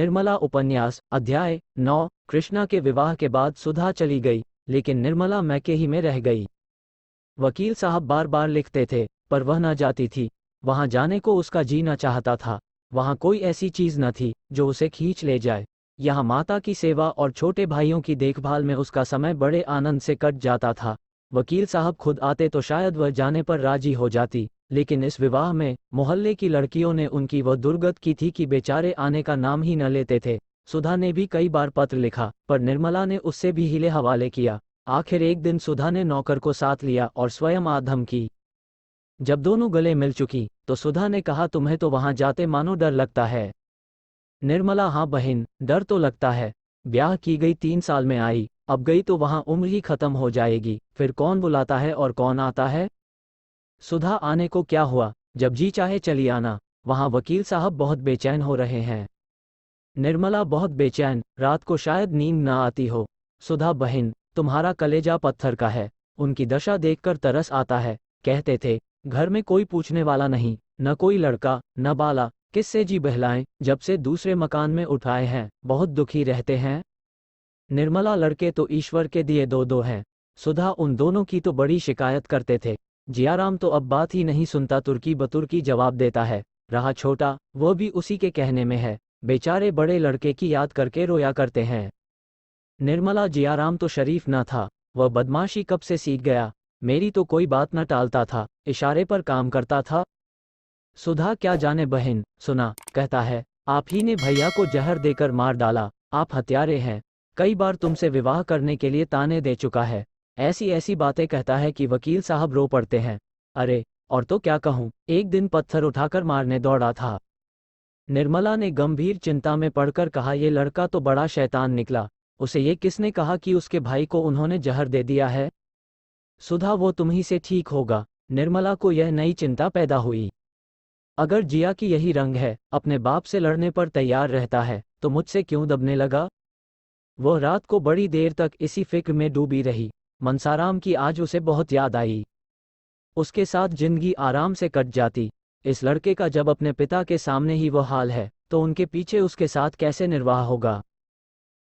निर्मला उपन्यास अध्याय 9। कृष्णा के विवाह के बाद सुधा चली गई, लेकिन निर्मला मैके ही में रह गई। वकील साहब बार बार लिखते थे, पर वह न जाती थी। वहां जाने को उसका जी न चाहता था। वहां कोई ऐसी चीज न थी जो उसे खींच ले जाए। यहाँ माता की सेवा और छोटे भाइयों की देखभाल में उसका समय बड़े आनंद से कट जाता था। वकील साहब खुद आते तो शायद वह जाने पर राजी हो जाती, लेकिन इस विवाह में मोहल्ले की लड़कियों ने उनकी वह दुर्गत की थी कि बेचारे आने का नाम ही न लेते थे। सुधा ने भी कई बार पत्र लिखा, पर निर्मला ने उससे भी हिले हवाले किया। आखिर एक दिन सुधा ने नौकर को साथ लिया और स्वयं आ धमकी। जब दोनों गले मिल चुकी तो सुधा ने कहा, तुम्हें तो वहां जाते मानो डर लगता है। निर्मला, हाँ बहन, डर तो लगता है। ब्याह की गई 3 साल में आई, अब गई तो वहां उम्र ही खत्म हो जाएगी, फिर कौन बुलाता है और कौन आता है। सुधा, आने को क्या हुआ, जब जी चाहे चली आना। वहां वकील साहब बहुत बेचैन हो रहे हैं। निर्मला, बहुत बेचैन, रात को शायद नींद न आती हो। सुधा, बहन, तुम्हारा कलेजा पत्थर का है। उनकी दशा देखकर तरस आता है। कहते थे घर में कोई पूछने वाला नहीं, न कोई लड़का न बाला, किससे जी बहलाएं। जब से दूसरे मकान में उठाए हैं, बहुत दुखी रहते हैं। निर्मला, लड़के तो ईश्वर के दिए 2-2 हैं। सुधा, उन दोनों की तो बड़ी शिकायत करते थे। जियाराम तो अब बात ही नहीं सुनता, तुर्की बतुर्की जवाब देता है। रहा छोटा, वो भी उसी के कहने में है। बेचारे बड़े लड़के की याद करके रोया करते हैं। निर्मला, जियाराम तो शरीफ न था, वह बदमाशी कब से सीख गया। मेरी तो कोई बात न टालता था, इशारे पर काम करता था। सुधा, क्या जाने बहन, सुना कहता है आप ही ने भैया को जहर देकर मार डाला। आप हत्यारे हैं। कई बार तुमसे विवाह करने के लिए ताने दे चुका है। ऐसी ऐसी बातें कहता है कि वकील साहब रो पड़ते हैं। अरे, और तो क्या कहूँ, एक दिन पत्थर उठाकर मारने दौड़ा था। निर्मला ने गंभीर चिंता में पड़कर कहा, ये लड़का तो बड़ा शैतान निकला। उसे ये किसने कहा कि उसके भाई को उन्होंने जहर दे दिया है। सुधा, वो तुम्ही से ठीक होगा। निर्मला को यह नई चिंता पैदा हुई। अगर जिया की यही रंग है, अपने बाप से लड़ने पर तैयार रहता है, तो मुझसे क्यों दबने लगा। वह रात को बड़ी देर तक इसी फिक्र में डूबी रही। मनसाराम की आज उसे बहुत याद आई। उसके साथ जिंदगी आराम से कट जाती। इस लड़के का जब अपने पिता के सामने ही वह हाल है, तो उनके पीछे उसके साथ कैसे निर्वाह होगा।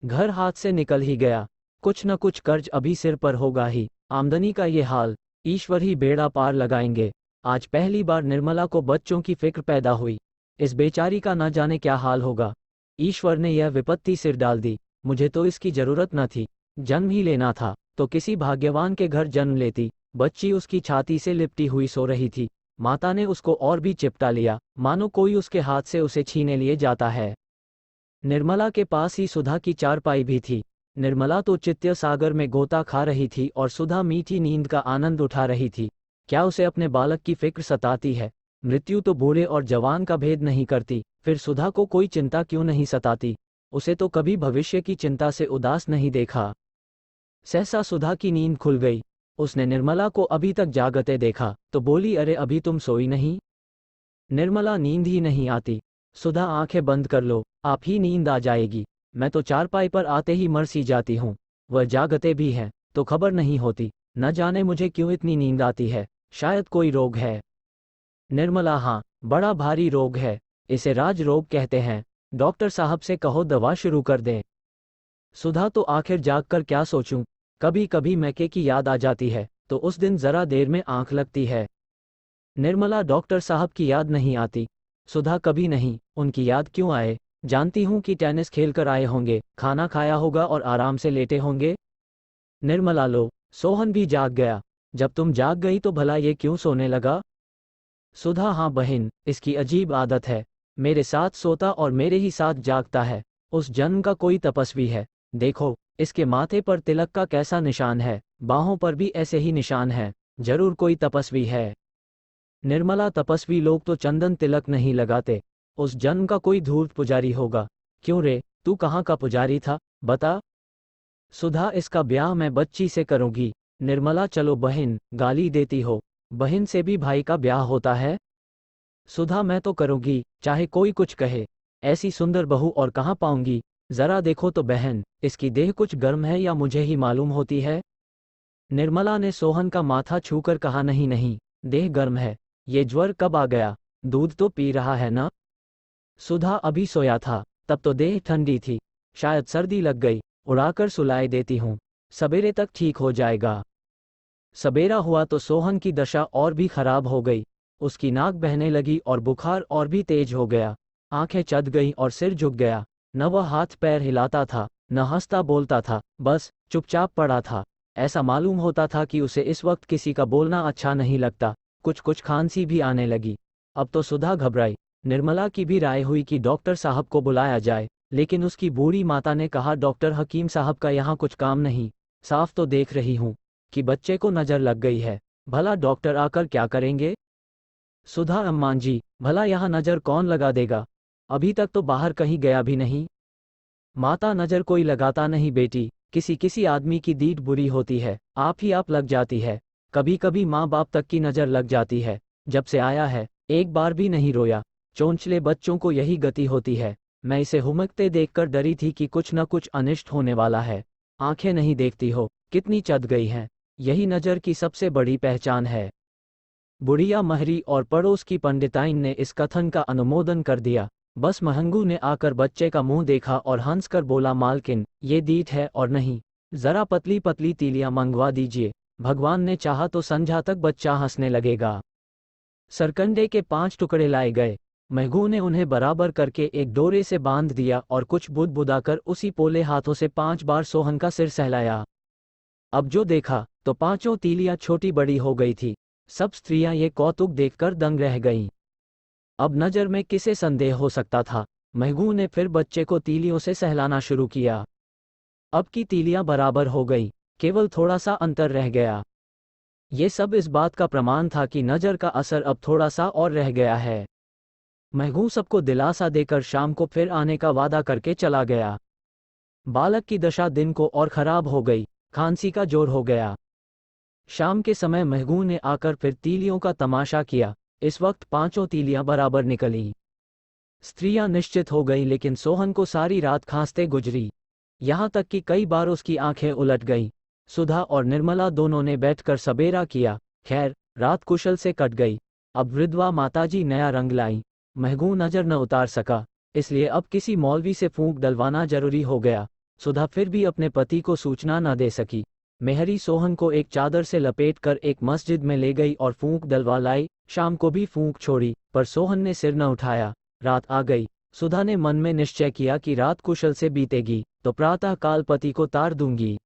घर हाथ से निकल ही गया। कुछ न कुछ कर्ज अभी सिर पर होगा ही। आमदनी का ये हाल, ईश्वर ही बेड़ा पार लगाएंगे। आज पहली बार निर्मला को बच्चों की फिक्र पैदा हुई। इस बेचारी का न जाने क्या हाल होगा। ईश्वर ने यह विपत्ति सिर डाल दी। मुझे तो इसकी जरूरत न थी। जन्म ही लेना था तो किसी भाग्यवान के घर जन्म लेती। बच्ची उसकी छाती से लिपटी हुई सो रही थी। माता ने उसको और भी चिपटा लिया, मानो कोई उसके हाथ से उसे छीने लिए जाता है। निर्मला के पास ही सुधा की चारपाई भी थी। निर्मला तो चित्त सागर में गोता खा रही थी और सुधा मीठी नींद का आनंद उठा रही थी। क्या उसे अपने बालक की फिक्र सताती है। मृत्यु तो बूढ़े और जवान का भेद नहीं करती, फिर सुधा को कोई चिंता क्यों नहीं सताती। उसे तो कभी भविष्य की चिंता से उदास नहीं देखा। सहसा सुधा की नींद खुल गई। उसने निर्मला को अभी तक जागते देखा तो बोली, अरे अभी तुम सोई नहीं। निर्मला, नींद ही नहीं आती। सुधा, आंखें बंद कर लो, आप ही नींद आ जाएगी। मैं तो चारपाई पर आते ही मर सी जाती हूँ। वह जागते भी हैं तो खबर नहीं होती। न जाने मुझे क्यों इतनी नींद आती है। शायद कोई रोग है। निर्मला, हाँ, बड़ा भारी रोग है। इसे राज रोग कहते हैं। डॉक्टर साहब से कहो दवा शुरू कर दें। सुधा, तो आखिर जागकर क्या सोचूं। कभी कभी मैके की याद आ जाती है तो उस दिन जरा देर में आंख लगती है। निर्मला, डॉक्टर साहब की याद नहीं आती। सुधा, कभी नहीं। उनकी याद क्यों आए। जानती हूं कि टेनिस खेलकर आए होंगे, खाना खाया होगा और आराम से लेटे होंगे। निर्मला, लो, सोहन भी जाग गया। जब तुम जाग गई तो भला ये क्यों सोने लगा। सुधा, हाँ बहन, इसकी अजीब आदत है। मेरे साथ सोता और मेरे ही साथ जागता है। उस जन्म का कोई तपस्वी है। देखो, इसके माथे पर तिलक का कैसा निशान है, बाहों पर भी ऐसे ही निशान हैं। जरूर कोई तपस्वी है। निर्मला, तपस्वी लोग तो चंदन तिलक नहीं लगाते। उस जन्म का कोई धूर्त पुजारी होगा। क्यों रे, तू कहाँ का पुजारी था, बता। सुधा, इसका ब्याह मैं बच्ची से करूंगी। निर्मला, चलो बहन, गाली देती हो। बहन से भी भाई का ब्याह होता है। सुधा, मैं तो करूंगी, चाहे कोई कुछ कहे। ऐसी सुंदर बहू और कहाँ पाऊंगी। जरा देखो तो बहन, इसकी देह कुछ गर्म है या मुझे ही मालूम होती है। निर्मला ने सोहन का माथा छूकर कहा, नहीं नहीं, देह गर्म है। ये ज्वर कब आ गया। दूध तो पी रहा है ना। सुधा, अभी सोया था। तब तो देह ठंडी थी, शायद सर्दी लग गई, उड़ाकर सुलाए देती हूँ, सवेरे तक ठीक हो जाएगा। सवेरा हुआ तो सोहन की दशा और भी खराब हो गई, उसकी नाक बहने लगी और बुखार और भी तेज हो गया, आंखें चढ़ गईं और सिर झुक गया, न वह हाथ पैर हिलाता था, न हंसता बोलता था, बस चुपचाप पड़ा था। ऐसा मालूम होता था कि उसे इस वक्त किसी का बोलना अच्छा नहीं लगता। कुछ कुछ खांसी भी आने लगी। अब तो सुधा घबराई। निर्मला की भी राय हुई कि डॉक्टर साहब को बुलाया जाए, लेकिन उसकी बूढ़ी माता ने कहा, डॉक्टर हकीम साहब का यहाँ कुछ काम नहीं, साफ तो देख रही हूँ कि बच्चे को नजर लग गई है, भला डॉक्टर आकर क्या करेंगे। सुधा, अम्मां जी, भला यहाँ नजर कौन लगा देगा, अभी तक तो बाहर कहीं गया भी नहीं। माता, नजर कोई लगाता नहीं बेटी, किसी किसी आदमी की दीद बुरी होती है, आप ही आप लग जाती है, कभी कभी माँ बाप तक की नजर लग जाती है। जब से आया है एक बार भी नहीं रोया, चोंचले बच्चों को यही गति होती है। मैं इसे हुमकते देखकर डरी थी कि कुछ न कुछ अनिष्ट होने वाला है। आंखें नहीं देखती हो कितनी चढ़ गई हैं, यही नजर की सबसे बड़ी पहचान है। बुढ़िया महरी और पड़ोस की पंडिताइन ने इस कथन का अनुमोदन कर दिया। बस महंगू ने आकर बच्चे का मुंह देखा और हंसकर बोला, मालकिन ये दीठ है और नहीं, जरा पतली पतली तीलियां मंगवा दीजिए, भगवान ने चाहा तो संझा तक बच्चा हंसने लगेगा। सरकंडे के 5 टुकड़े लाए गए। महंगू ने उन्हें बराबर करके एक डोरे से बांध दिया और कुछ बुदबुदाकर उसी पोले हाथों से 5 बार सोहन का सिर सहलाया। अब जो देखा तो 5 तीलियां छोटी बड़ी हो गई थी। सब स्त्रियां ये कौतुक देखकर दंग रह गईं। अब नजर में किसे संदेह हो सकता था। महंगू ने फिर बच्चे को तीलियों से सहलाना शुरू किया। अब की तीलियां बराबर हो गई, केवल थोड़ा सा अंतर रह गया। ये सब इस बात का प्रमाण था कि नजर का असर अब थोड़ा सा और रह गया है। महंगू सबको दिलासा देकर शाम को फिर आने का वादा करके चला गया। बालक की दशा दिन को और खराब हो गई, खांसी का जोर हो गया। शाम के समय महंगू ने आकर फिर तीलियों का तमाशा किया। इस वक्त 5 तीलियां बराबर निकली। स्त्रियां निश्चित हो गई, लेकिन सोहन को सारी रात खांसते गुजरी, यहाँ तक कि कई बार उसकी आंखें उलट गईं। सुधा और निर्मला दोनों ने बैठकर सबेरा किया। खैर, रात कुशल से कट गई। अब वृद्धवा माताजी नया रंग लाई। महंगू नजर न उतार सका, इसलिए अब किसी मौलवी से फूंक डलवाना जरूरी हो गया। सुधा फिर भी अपने पति को सूचना न दे सकी। मेहरी सोहन को एक चादर से लपेटकर एक मस्जिद में ले गई और फूंक डलवा लाई। शाम को भी फूंक छोड़ी, पर सोहन ने सिर न उठाया। रात आ गई। सुधा ने मन में निश्चय किया कि रात कुशल से बीतेगी तो प्रातः काल पति को तार दूंगी।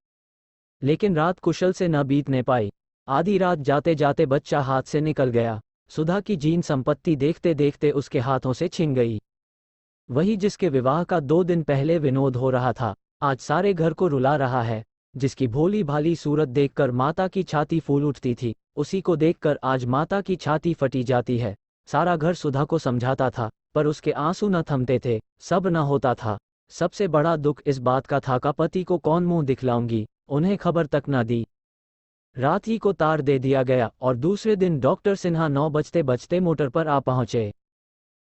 लेकिन रात कुशल से न बीतने पाई। आधी रात जाते जाते बच्चा हाथ से निकल गया। सुधा की जीन संपत्ति देखते देखते उसके हाथों से छिन गई। वही जिसके विवाह का 2 दिन पहले विनोद हो रहा था, आज सारे घर को रुला रहा है। जिसकी भोली भाली सूरत देखकर माता की छाती फूल उठती थी, उसी को देखकर आज माता की छाती फटी जाती है। सारा घर सुधा को समझाता था, पर उसके आंसू न थमते थे, सब न होता था। सबसे बड़ा दुख इस बात का था कि पति को कौन मुंह दिखलाऊंगी, उन्हें खबर तक न दी। रात ही को तार दे दिया गया और दूसरे दिन डॉक्टर सिन्हा 9 बजते बजते मोटर पर आ पहुंचे।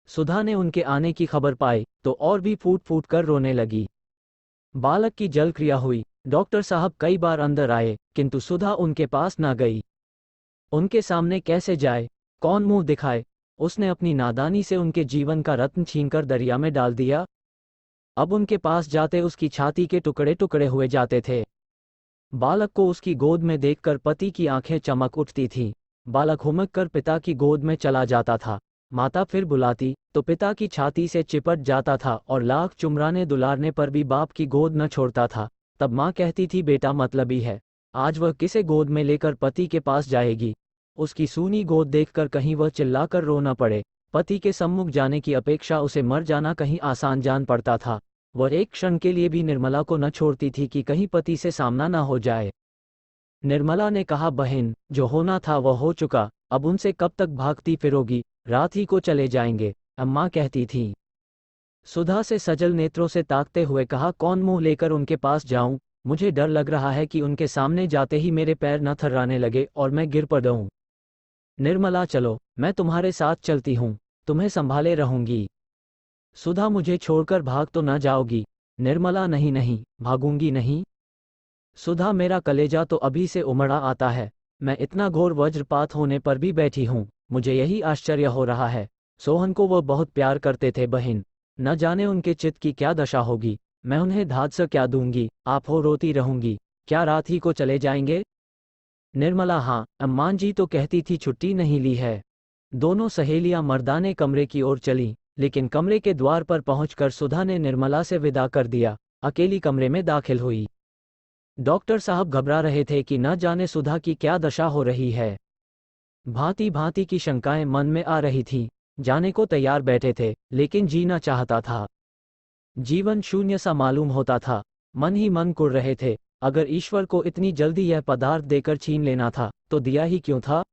सुधा ने उनके आने की खबर पाई तो और भी फूट फूट कर रोने लगी। बालक की जल क्रिया हुई। डॉक्टर साहब कई बार अंदर आए, किंतु सुधा उनके पास न गई। उनके सामने कैसे जाए, कौन मुंह दिखाए। उसने अपनी नादानी से उनके जीवन का रत्न छीनकर दरिया में डाल दिया। अब उनके पास जाते उसकी छाती के टुकड़े टुकड़े हुए जाते थे। बालक को उसकी गोद में देखकर पति की आंखें चमक उठती थीं। बालक हुमक कर पिता की गोद में चला जाता था। माता फिर बुलाती तो पिता की छाती से चिपट जाता था और लाख चुमराने दुलारने पर भी बाप की गोद न छोड़ता था। तब माँ कहती थी, बेटा मतलबी है, आज वह किसे गोद में लेकर पति के पास जाएगी। उसकी सूनी गोद देखकर कहीं वह चिल्लाकर रो न पड़े। पति के सम्मुख जाने की अपेक्षा उसे मर जाना कहीं आसान जान पड़ता था। वह एक क्षण के लिए भी निर्मला को न छोड़ती थी कि कहीं पति से सामना न हो जाए। निर्मला ने कहा, बहन, जो होना था वह हो चुका, अब उनसे कब तक भागती फिरोगी, रात ही को चले जाएंगे, अम्मा कहती थी। सुधा से सजल नेत्रों से ताकते हुए कहा, कौन मुंह लेकर उनके पास जाऊं, मुझे डर लग रहा है कि उनके सामने जाते ही मेरे पैर न थर्राने लगे और मैं गिर पड़ूं। निर्मला, चलो, मैं तुम्हारे साथ चलती हूँ, तुम्हें संभाले रहूंगी। सुधा, मुझे छोड़कर भाग तो न जाओगी। निर्मला, नहीं नहीं, भागूंगी नहीं। सुधा, मेरा कलेजा तो अभी से उमड़ा आता है। मैं इतना घोर वज्रपात होने पर भी बैठी हूँ, मुझे यही आश्चर्य हो रहा है। सोहन को वो बहुत प्यार करते थे बहन, न जाने उनके चित्त की क्या दशा होगी। मैं उन्हें धातस क्या दूंगी, आप हो रोती रहूंगी, क्या रात ही को चले जाएंगे? निर्मला, हाँ अम्मान जी तो कहती थी छुट्टी नहीं ली है। दोनों सहेलियां मर्दाने कमरे की ओर चलीं, लेकिन कमरे के द्वार पर पहुंचकर सुधा ने निर्मला से विदा कर दिया, अकेली कमरे में दाखिल हुई। डॉक्टर साहब घबरा रहे थे कि न जाने सुधा की क्या दशा हो रही है। भांति भांति की शंकाएं मन में आ रही थीं। जाने को तैयार बैठे थे, लेकिन जीना चाहता था। जीवन शून्य सा मालूम होता था। मन ही मन कुढ़ रहे थे, अगर ईश्वर को इतनी जल्दी यह पदार्थ देकर छीन लेना था तो दिया ही क्यों था?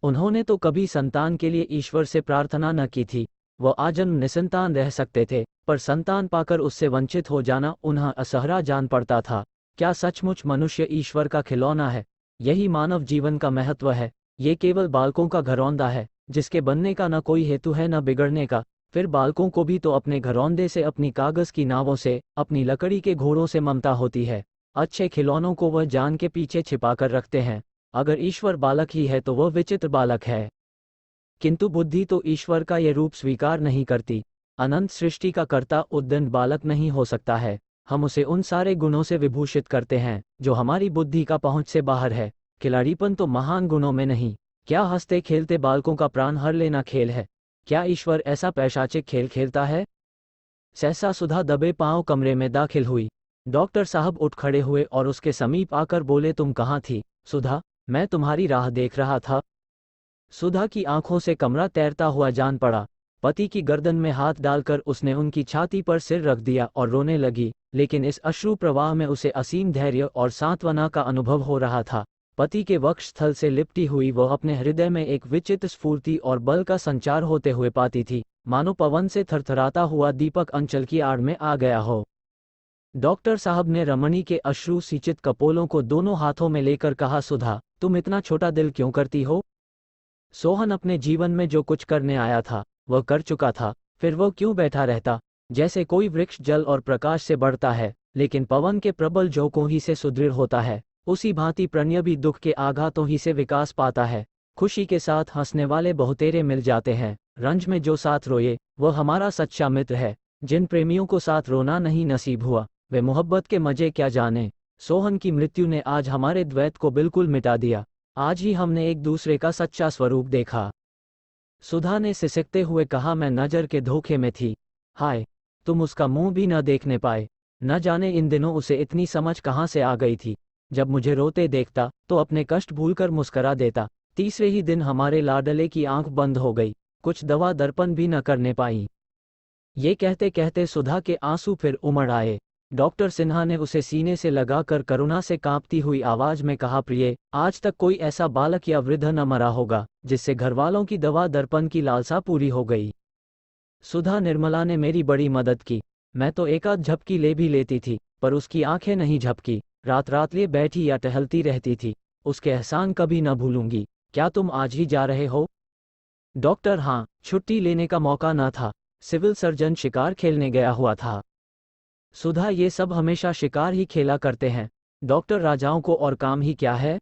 उन्होंने तो कभी संतान के लिए ईश्वर से प्रार्थना न की थी। वह आजन्म निसंतान रह सकते थे, पर संतान पाकर उससे वंचित हो जाना उन्हें असहरा जान पड़ता था। क्या सचमुच मनुष्य ईश्वर का खिलौना है? यही मानव जीवन का महत्व है। ये केवल बालकों का घरौंदा है, जिसके बनने का न कोई हेतु है न बिगड़ने का। फिर बालकों को भी तो अपने घरौंदे से, अपनी कागज की नावों से, अपनी लकड़ी के घोड़ों से ममता होती है। अच्छे खिलौनों को वह जान के पीछे छिपा कर रखते हैं। अगर ईश्वर बालक ही है तो वह विचित्र बालक है। किंतु बुद्धि तो ईश्वर का ये रूप स्वीकार नहीं करती। अनंत सृष्टि का कर्ता उद्दंड बालक नहीं हो सकता है। हम उसे उन सारे गुणों से विभूषित करते हैं जो हमारी बुद्धि का पहुंच से बाहर है। खिलाड़ीपन तो महान गुणों में नहीं। क्या हंसते खेलते बालकों का प्राण हर लेना खेल है? क्या ईश्वर ऐसा पैशाचिक खेल खेलता है? सहसा सुधा दबे पांव कमरे में दाखिल हुई। डॉक्टर साहब उठ खड़े हुए और उसके समीप आकर बोले, तुम कहाँ थी सुधा? मैं तुम्हारी राह देख रहा था। सुधा की आंखों से कमरा तैरता हुआ जान पड़ा। पति की गर्दन में हाथ डालकर उसने उनकी छाती पर सिर रख दिया और रोने लगी, लेकिन इस अश्रु प्रवाह में उसे असीम धैर्य और सांत्वना का अनुभव हो रहा था। पति के वक्षस्थल से लिपटी हुई वह अपने हृदय में एक विचित्र स्फूर्ति और बल का संचार होते हुए पाती थी, मानो पवन से थरथराता हुआ दीपक अंचल की आड़ में आ गया हो। डॉक्टर साहब ने रमणी के अश्रु सिंचित कपोलों को दोनों हाथों में लेकर कहा, सुधा, तुम इतना छोटा दिल क्यों करती हो? सोहन अपने जीवन में जो कुछ करने आया था वह कर चुका था, फिर वह क्यों बैठा रहता? जैसे कोई वृक्ष जल और प्रकाश से बढ़ता है, लेकिन पवन के प्रबल झोंकों ही से सुदृढ़ होता है, उसी भांति प्रणय भी दुख के आघातों ही से विकास पाता है। खुशी के साथ हंसने वाले बहुतेरे मिल जाते हैं, रंज में जो साथ रोए वह हमारा सच्चा मित्र है। जिन प्रेमियों को साथ रोना नहीं नसीब हुआ वे मोहब्बत के मजे क्या जाने। सोहन की मृत्यु ने आज हमारे द्वैत को बिल्कुल मिटा दिया। आज ही हमने एक दूसरे का सच्चा स्वरूप देखा। सुधा ने सिसकते हुए कहा, मैं नजर के धोखे में थी। हाय, तुम उसका मुंह भी न देखने पाए। न जाने इन दिनों उसे इतनी समझ कहाँ से आ गई थी। जब मुझे रोते देखता तो अपने कष्ट भूलकर मुस्करा देता। तीसरे ही दिन हमारे लाडले की आंख बंद हो गई, कुछ दवा दर्पण भी न करने पाई। ये कहते कहते सुधा के आंसू फिर उमड़ आए। डॉक्टर सिन्हा ने उसे सीने से लगाकर करुणा से कांपती हुई आवाज में कहा, प्रिय, आज तक कोई ऐसा बालक या वृद्ध न मरा होगा जिससे घरवालों की दवा दर्पण की लालसा पूरी हो गई। सुधा, निर्मला ने मेरी बड़ी मदद की। मैं तो एकाध झपकी ले भी लेती थी, पर उसकी आंखें नहीं झपकी। रात रात लिए बैठी या टहलती रहती थी। उसके एहसान कभी न भूलूंगी। क्या तुम आज ही जा रहे हो? डॉक्टर, हाँ, छुट्टी लेने का मौका न था। सिविल सर्जन शिकार खेलने गया हुआ था। सुधा, ये सब हमेशा शिकार ही खेला करते हैं। डॉक्टर, राजाओं को और काम ही क्या है?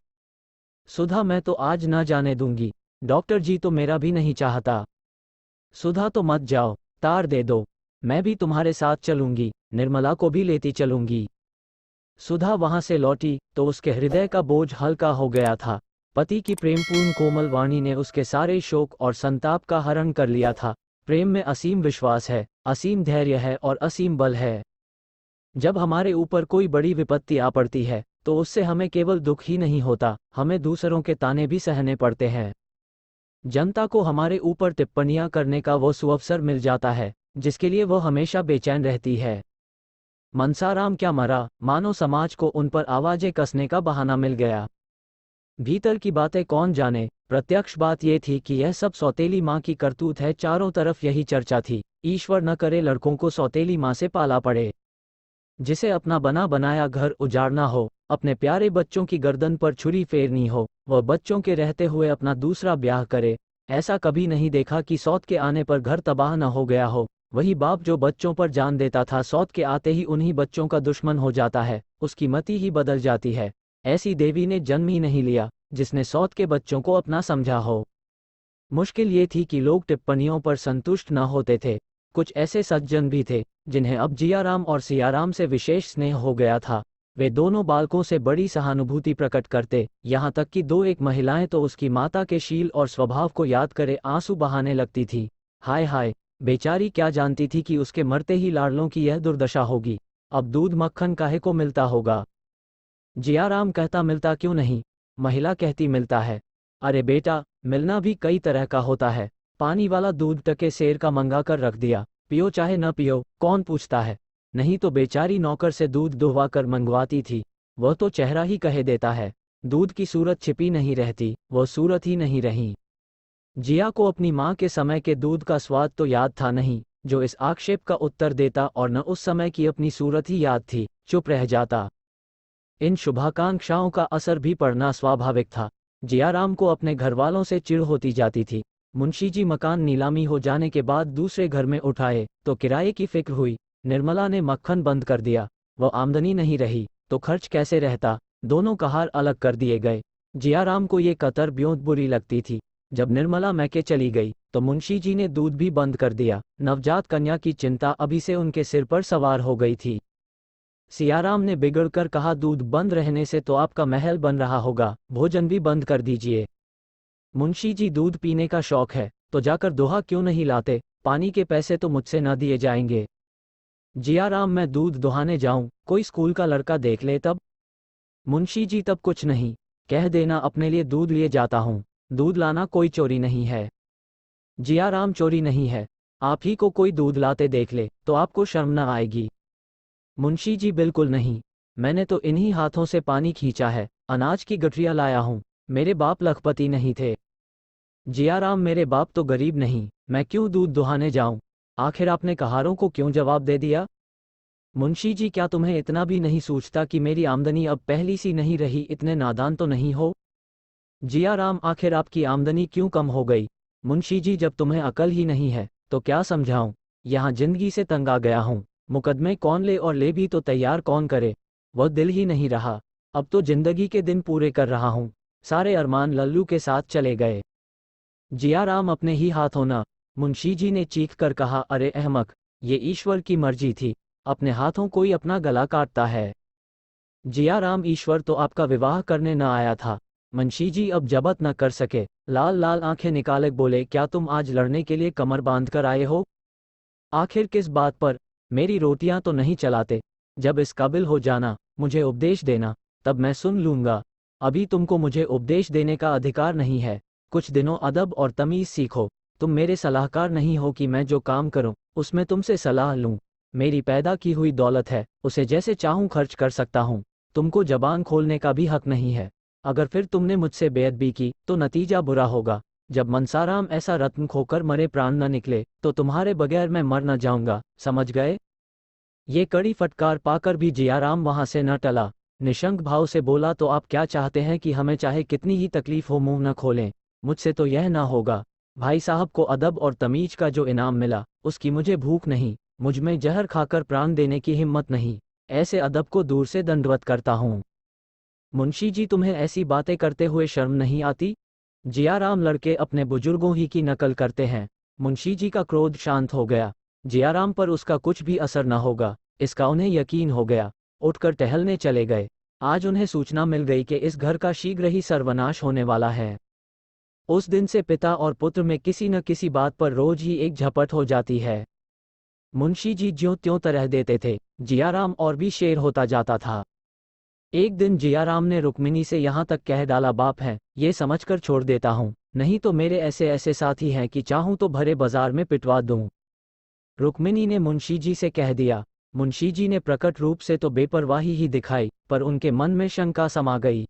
सुधा, मैं तो आज न जाने दूंगी। डॉक्टर जी तो मेरा भी नहीं चाहता। सुधा, तो मत जाओ, तार दे दो। मैं भी तुम्हारे साथ चलूंगी, निर्मला को भी लेती चलूंगी। सुधा वहां से लौटी तो उसके हृदय का बोझ हल्का हो गया था। पति की प्रेमपूर्ण कोमल वाणी ने उसके सारे शोक और संताप का हरण कर लिया था। प्रेम में असीम विश्वास है, असीम धैर्य है और असीम बल है। जब हमारे ऊपर कोई बड़ी विपत्ति आ पड़ती है तो उससे हमें केवल दुख ही नहीं होता, हमें दूसरों के ताने भी सहने पड़ते हैं। जनता को हमारे ऊपर टिप्पणियां करने का वो सुअवसर मिल जाता है जिसके लिए वो हमेशा बेचैन रहती है। मनसाराम क्या मरा, मानो समाज को उन पर आवाजें कसने का बहाना मिल गया। भीतर की बातें कौन जाने। प्रत्यक्ष बात यह थी कि यह सब सौतेली माँ की करतूत है। चारों तरफ यही चर्चा थी। ईश्वर न करे लड़कों को सौतेली माँ से पाला पड़े, जिसे अपना बना बनाया घर उजाड़ना हो, अपने प्यारे बच्चों की गर्दन पर छुरी फेरनी हो, वह बच्चों के रहते हुए अपना दूसरा ब्याह करे। ऐसा कभी नहीं देखा कि सौत के आने पर घर तबाह न हो गया हो। वही बाप जो बच्चों पर जान देता था, सौत के आते ही उन्हीं बच्चों का दुश्मन हो जाता है, उसकी मति ही बदल जाती है। ऐसी देवी ने जन्म ही नहीं लिया जिसने सौत के बच्चों को अपना समझा हो। मुश्किल ये थी कि लोग टिप्पणियों पर संतुष्ट न होते थे। कुछ ऐसे सज्जन भी थे जिन्हें अब जियाराम और सियाराम से विशेष स्नेह हो गया था। वे दोनों बालकों से बड़ी सहानुभूति प्रकट करते, यहाँ तक कि दो एक महिलाएं तो उसकी माता के शील और स्वभाव को याद करे आंसू बहाने लगती थी। हाय हाय, बेचारी क्या जानती थी कि उसके मरते ही लाडलों की यह दुर्दशा होगी। अब दूध मक्खन काहे को मिलता होगा। जियाराम कहता मिलता क्यों नहीं। महिला कहती मिलता है। अरे बेटा, मिलना भी कई तरह का होता है। पानी वाला दूध टके शेर का मंगा कर रख दिया, पियो चाहे न पियो, कौन पूछता है। नहीं तो बेचारी नौकर से दूध दुहवा कर मंगवाती थी, वह तो चेहरा ही कहे देता है। दूध की सूरत छिपी नहीं रहती, वह सूरत ही नहीं रही। जिया को अपनी माँ के समय के दूध का स्वाद तो याद था नहीं, जो इस आक्षेप का उत्तर देता, और न उस समय की अपनी सूरत ही याद थी, चुप रह जाता। इन शुभाकांक्षाओं का असर भी पड़ना स्वाभाविक था। जियाराम को अपने घरवालों से चिढ़ होती जाती थी। मुंशी जी मकान नीलामी हो जाने के बाद दूसरे घर में उठाए तो किराए की फिक्र हुई। निर्मला ने मक्खन बंद कर दिया, वह आमदनी नहीं रही तो खर्च कैसे रहता। दोनों कहार अलग कर दिए गए। जियाराम को ये कतर ब्योंत बुरी लगती थी। जब निर्मला मैके चली गई तो मुंशी जी ने दूध भी बंद कर दिया। नवजात कन्या की चिंता अभी से उनके सिर पर सवार हो गई थी। सियाराम ने बिगड़कर कहा, दूध बंद रहने से तो आपका महल बन रहा होगा, भोजन भी बंद कर दीजिए। मुंशी जी, दूध पीने का शौक है तो जाकर दोहा क्यों नहीं लाते, पानी के पैसे तो मुझसे न दिए जाएंगे। जियाराम, मैं दूध दोहाने जाऊं, कोई स्कूल का लड़का देख ले तब। मुंशी जी, तब कुछ नहीं, कह देना अपने लिए दूध लिए जाता हूं। दूध लाना कोई चोरी नहीं है। जियाराम, चोरी नहीं है, आप ही को कोई दूध लाते देख ले तो आपको शर्म न आएगी। मुंशी जी, बिल्कुल नहीं, मैंने तो इन्हीं हाथों से पानी खींचा है, अनाज की गठरियां लाया हूं। मेरे बाप लखपति नहीं थे। जियाराम, मेरे बाप तो गरीब नहीं, मैं क्यों दूध दुहाने जाऊं। आखिर आपने कहारों को क्यों जवाब दे दिया। मुंशी जी, क्या तुम्हें इतना भी नहीं सूझता कि मेरी आमदनी अब पहली सी नहीं रही, इतने नादान तो नहीं हो। जियाराम, आखिर आपकी आमदनी क्यों कम हो गई। मुंशी जी, जब तुम्हें अकल ही नहीं है तो क्या समझाऊं। यहाँ जिंदगी से तंग आ गया हूं, मुकदमे कौन ले और ले भी तो तैयार कौन करे, वह दिल ही नहीं रहा। अब तो जिंदगी के दिन पूरे कर रहा हूं, सारे अरमान लल्लू के साथ चले गए। जियाराम, अपने ही हाथों न। मुंशी जी ने चीख कर कहा, अरे अहमक, ये ईश्वर की मर्जी थी, अपने हाथों कोई अपना गला काटता है। जियाराम, ईश्वर तो आपका विवाह करने न आया था। मुंशी जी अब जबत न कर सके, लाल लाल आंखें निकाले बोले, क्या तुम आज लड़ने के लिए कमर बांध कर आए हो। आखिर किस बात पर। मेरी रोटियां तो नहीं चलाते। जब इस काबिल हो जाना, मुझे उपदेश देना, तब मैं सुन लूंगा। अभी तुमको मुझे उपदेश देने का अधिकार नहीं है। कुछ दिनों अदब और तमीज सीखो। तुम मेरे सलाहकार नहीं हो कि मैं जो काम करूं उसमें तुमसे सलाह लूं। मेरी पैदा की हुई दौलत है, उसे जैसे चाहूं खर्च कर सकता हूं। तुमको जबान खोलने का भी हक नहीं है। अगर फिर तुमने मुझसे बेअदबी की तो नतीजा बुरा होगा। जब मनसाराम ऐसा रत्न खोकर मरे प्राण न निकले तो तुम्हारे बगैर मैं मर न जाऊंगा, समझ गए। ये कड़ी फटकार पाकर भी जियाराम वहां से न टला। निशंक भाव से बोला, तो आप क्या चाहते हैं कि हमें चाहे कितनी ही तकलीफ हो मुंह न खोलें। मुझसे तो यह ना होगा। भाई साहब को अदब और तमीज का जो इनाम मिला उसकी मुझे भूख नहीं, मुझ में जहर खाकर प्राण देने की हिम्मत नहीं। ऐसे अदब को दूर से दंडवत करता हूँ। मुंशी जी, तुम्हें ऐसी बातें करते हुए शर्म नहीं आती। जियाराम, लड़के अपने बुजुर्गों ही की नकल करते हैं। मुंशी जी का क्रोध शांत हो गया। जियाराम पर उसका कुछ भी असर न होगा, इसका उन्हें यकीन हो गया। उठकर टहलने चले गए। आज उन्हें सूचना मिल गई कि इस घर का शीघ्र ही सर्वनाश होने वाला है। उस दिन से पिता और पुत्र में किसी न किसी बात पर रोज ही एक झपट हो जाती है। मुंशी जी ज्यों त्यों तरह देते थे, जियाराम और भी शेर होता जाता था। एक दिन जियाराम ने रुक्मिणी से यहाँ तक कह डाला, बाप है ये समझकर छोड़ देता हूँ, नहीं तो मेरे ऐसे ऐसे साथी हैं कि चाहूँ तो भरे बाजार में पिटवा दूँ। रुक्मिणी ने मुंशी जी से कह दिया। मुंशी जी ने प्रकट रूप से तो बेपरवाही ही दिखाई, पर उनके मन में शंका समा गई।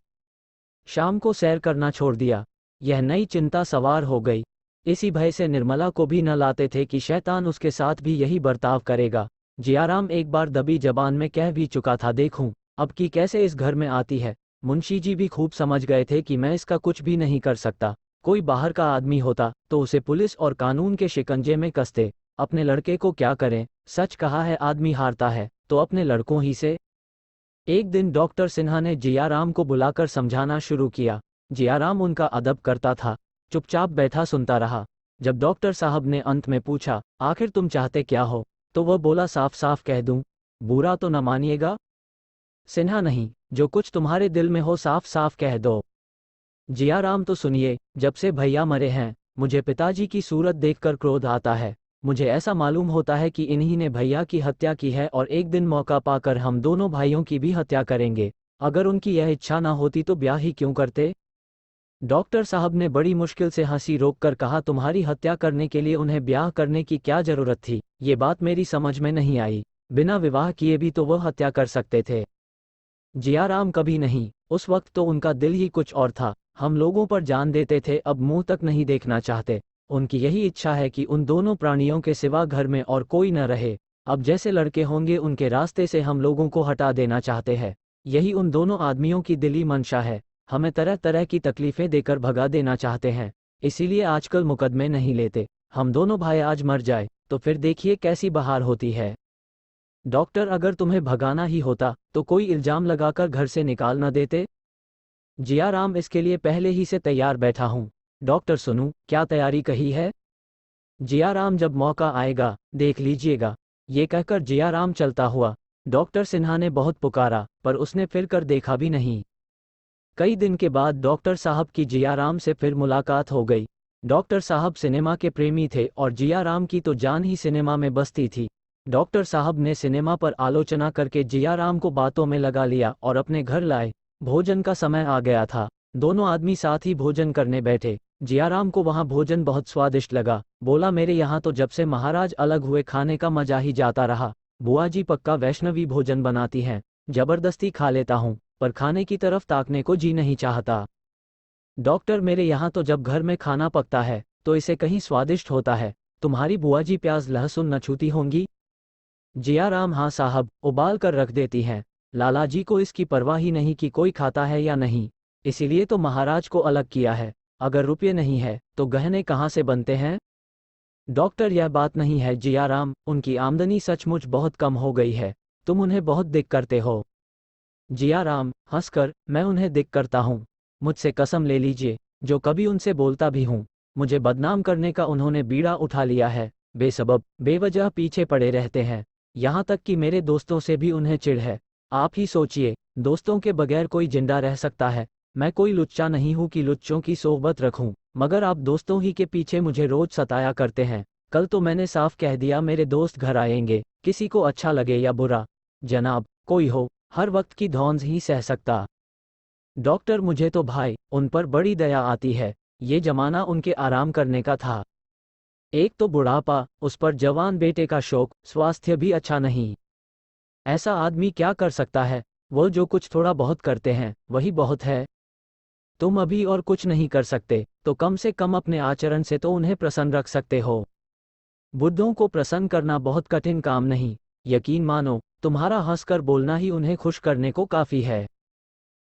शाम को सैर करना छोड़ दिया। यह नई चिंता सवार हो गई। इसी भय से निर्मला को भी न लाते थे कि शैतान उसके साथ भी यही बर्ताव करेगा। जियाराम एक बार दबी जबान में कह भी चुका था, देखूं अब की कैसे इस घर में आती है। मुंशी जी भी खूब समझ गए थे कि मैं इसका कुछ भी नहीं कर सकता। कोई बाहर का आदमी होता तो उसे पुलिस और कानून के शिकंजे में कसते। अपने लड़के को क्या करें, सच कहा है, आदमी हारता है तो अपने लड़कों ही से। एक दिन डॉक्टर सिन्हा ने जियाराम को बुलाकर समझाना शुरू किया। जियाराम उनका अदब करता था, चुपचाप बैठा सुनता रहा। जब डॉक्टर साहब ने अंत में पूछा, आखिर तुम चाहते क्या हो, तो वह बोला, साफ साफ कह दूं, बुरा तो न मानिएगा। सिन्हा, नहीं, जो कुछ तुम्हारे दिल में हो साफ साफ कह दो। जियाराम, तो सुनिए, जब से भैया मरे हैं मुझे पिताजी की सूरत देखकर क्रोध आता है। मुझे ऐसा मालूम होता है कि इन्हीं ने भैया की हत्या की है और एक दिन मौका पाकर हम दोनों भाइयों की भी हत्या करेंगे। अगर उनकी यह इच्छा ना होती तो ब्याह ही क्यों करते। डॉक्टर साहब ने बड़ी मुश्किल से हंसी रोककर कहा, तुम्हारी हत्या करने के लिए उन्हें ब्याह करने की क्या जरूरत थी, ये बात मेरी समझ में नहीं आई। बिना विवाह किए भी तो वह हत्या कर सकते थे। जियाराम, कभी नहीं, उस वक्त तो उनका दिल ही कुछ और था। हम लोगों पर जान देते थे, अब मुंह तक नहीं देखना चाहते। उनकी यही इच्छा है कि उन दोनों प्राणियों के सिवा घर में और कोई न रहे। अब जैसे लड़के होंगे उनके रास्ते से हम लोगों को हटा देना चाहते हैं। यही उन दोनों आदमियों की दिली मंशा है। हमें तरह तरह की तकलीफें देकर भगा देना चाहते हैं। इसीलिए आजकल मुकदमे नहीं लेते। हम दोनों भाई आज मर जाए तो फिर देखिए कैसी बहार होती है। डॉक्टर, अगर तुम्हें भगाना ही होता तो कोई इल्जाम लगाकर घर से निकाल न देते। जियाराम, इसके लिए पहले ही से तैयार बैठा हूं। डॉक्टर, सुनूं, क्या तैयारी कही है। जियाराम, जब मौका आएगा देख लीजिएगा। ये कहकर जियाराम चलता हुआ। डॉक्टर सिन्हा ने बहुत पुकारा पर उसने फिर कर देखा भी नहीं। कई दिन के बाद डॉक्टर साहब की जियाराम से फिर मुलाकात हो गई। डॉक्टर साहब सिनेमा के प्रेमी थे और जियाराम की तो जान ही सिनेमा में बसती थी। डॉक्टर साहब ने सिनेमा पर आलोचना करके जियाराम को बातों में लगा लिया और अपने घर लाए। भोजन का समय आ गया था। दोनों आदमी साथ ही भोजन करने बैठे। जियाराम को वहां भोजन बहुत स्वादिष्ट लगा। बोला, मेरे यहाँ तो जब से महाराज अलग हुए खाने का मजा ही जाता रहा। बुआ जी पक्का वैष्णवी भोजन बनाती हैं। जबरदस्ती खा लेता हूँ पर खाने की तरफ ताकने को जी नहीं चाहता। डॉक्टर, मेरे यहाँ तो जब घर में खाना पकता है तो इसे कहीं स्वादिष्ट होता है। तुम्हारी बुआ जी प्याज लहसुन न छूती होंगी। जियाराम, हाँ साहब, उबाल कर रख देती हैं। लाला जी को इसकी परवाह ही नहीं कि कोई खाता है या नहीं। इसीलिए तो महाराज को अलग किया है। अगर रुपये नहीं है तो गहने कहाँ से बनते हैं। डॉक्टर, यह बात नहीं है जियाराम, उनकी आमदनी सचमुच बहुत कम हो गई है। तुम उन्हें बहुत दिक करते हो। जियाराम, हंसकर, मैं उन्हें दिक करता हूँ। मुझसे कसम ले लीजिए, जो कभी उनसे बोलता भी हूँ, मुझे बदनाम करने का उन्होंने बीड़ा उठा लिया है। बेसबब बेवजह पीछे पड़े रहते हैं। यहाँ तक कि मेरे दोस्तों से भी उन्हें चिढ़ है। आप ही सोचिए, दोस्तों के बगैर कोई जिंदा रह सकता है। मैं कोई लुच्चा नहीं हूँ कि लुच्चों की सोहबत रखूं, मगर आप दोस्तों ही के पीछे मुझे रोज सताया करते हैं। कल तो मैंने साफ कह दिया मेरे दोस्त घर आएंगे, किसी को अच्छा लगे या बुरा। जनाब, कोई हो, हर वक्त की धौंस ही सह सकता। डॉक्टर, मुझे तो भाई उन पर बड़ी दया आती है। ये जमाना उनके आराम करने का था। एक तो बुढ़ापा, उस पर जवान बेटे का शौक, स्वास्थ्य भी अच्छा नहीं। ऐसा आदमी क्या कर सकता है। वो जो कुछ थोड़ा बहुत करते हैं वही बहुत है। तुम अभी और कुछ नहीं कर सकते तो कम से कम अपने आचरण से तो उन्हें प्रसन्न रख सकते हो। बुद्धों को प्रसन्न करना बहुत कठिन काम नहीं। यकीन मानो, तुम्हारा हंसकर बोलना ही उन्हें खुश करने को काफी है।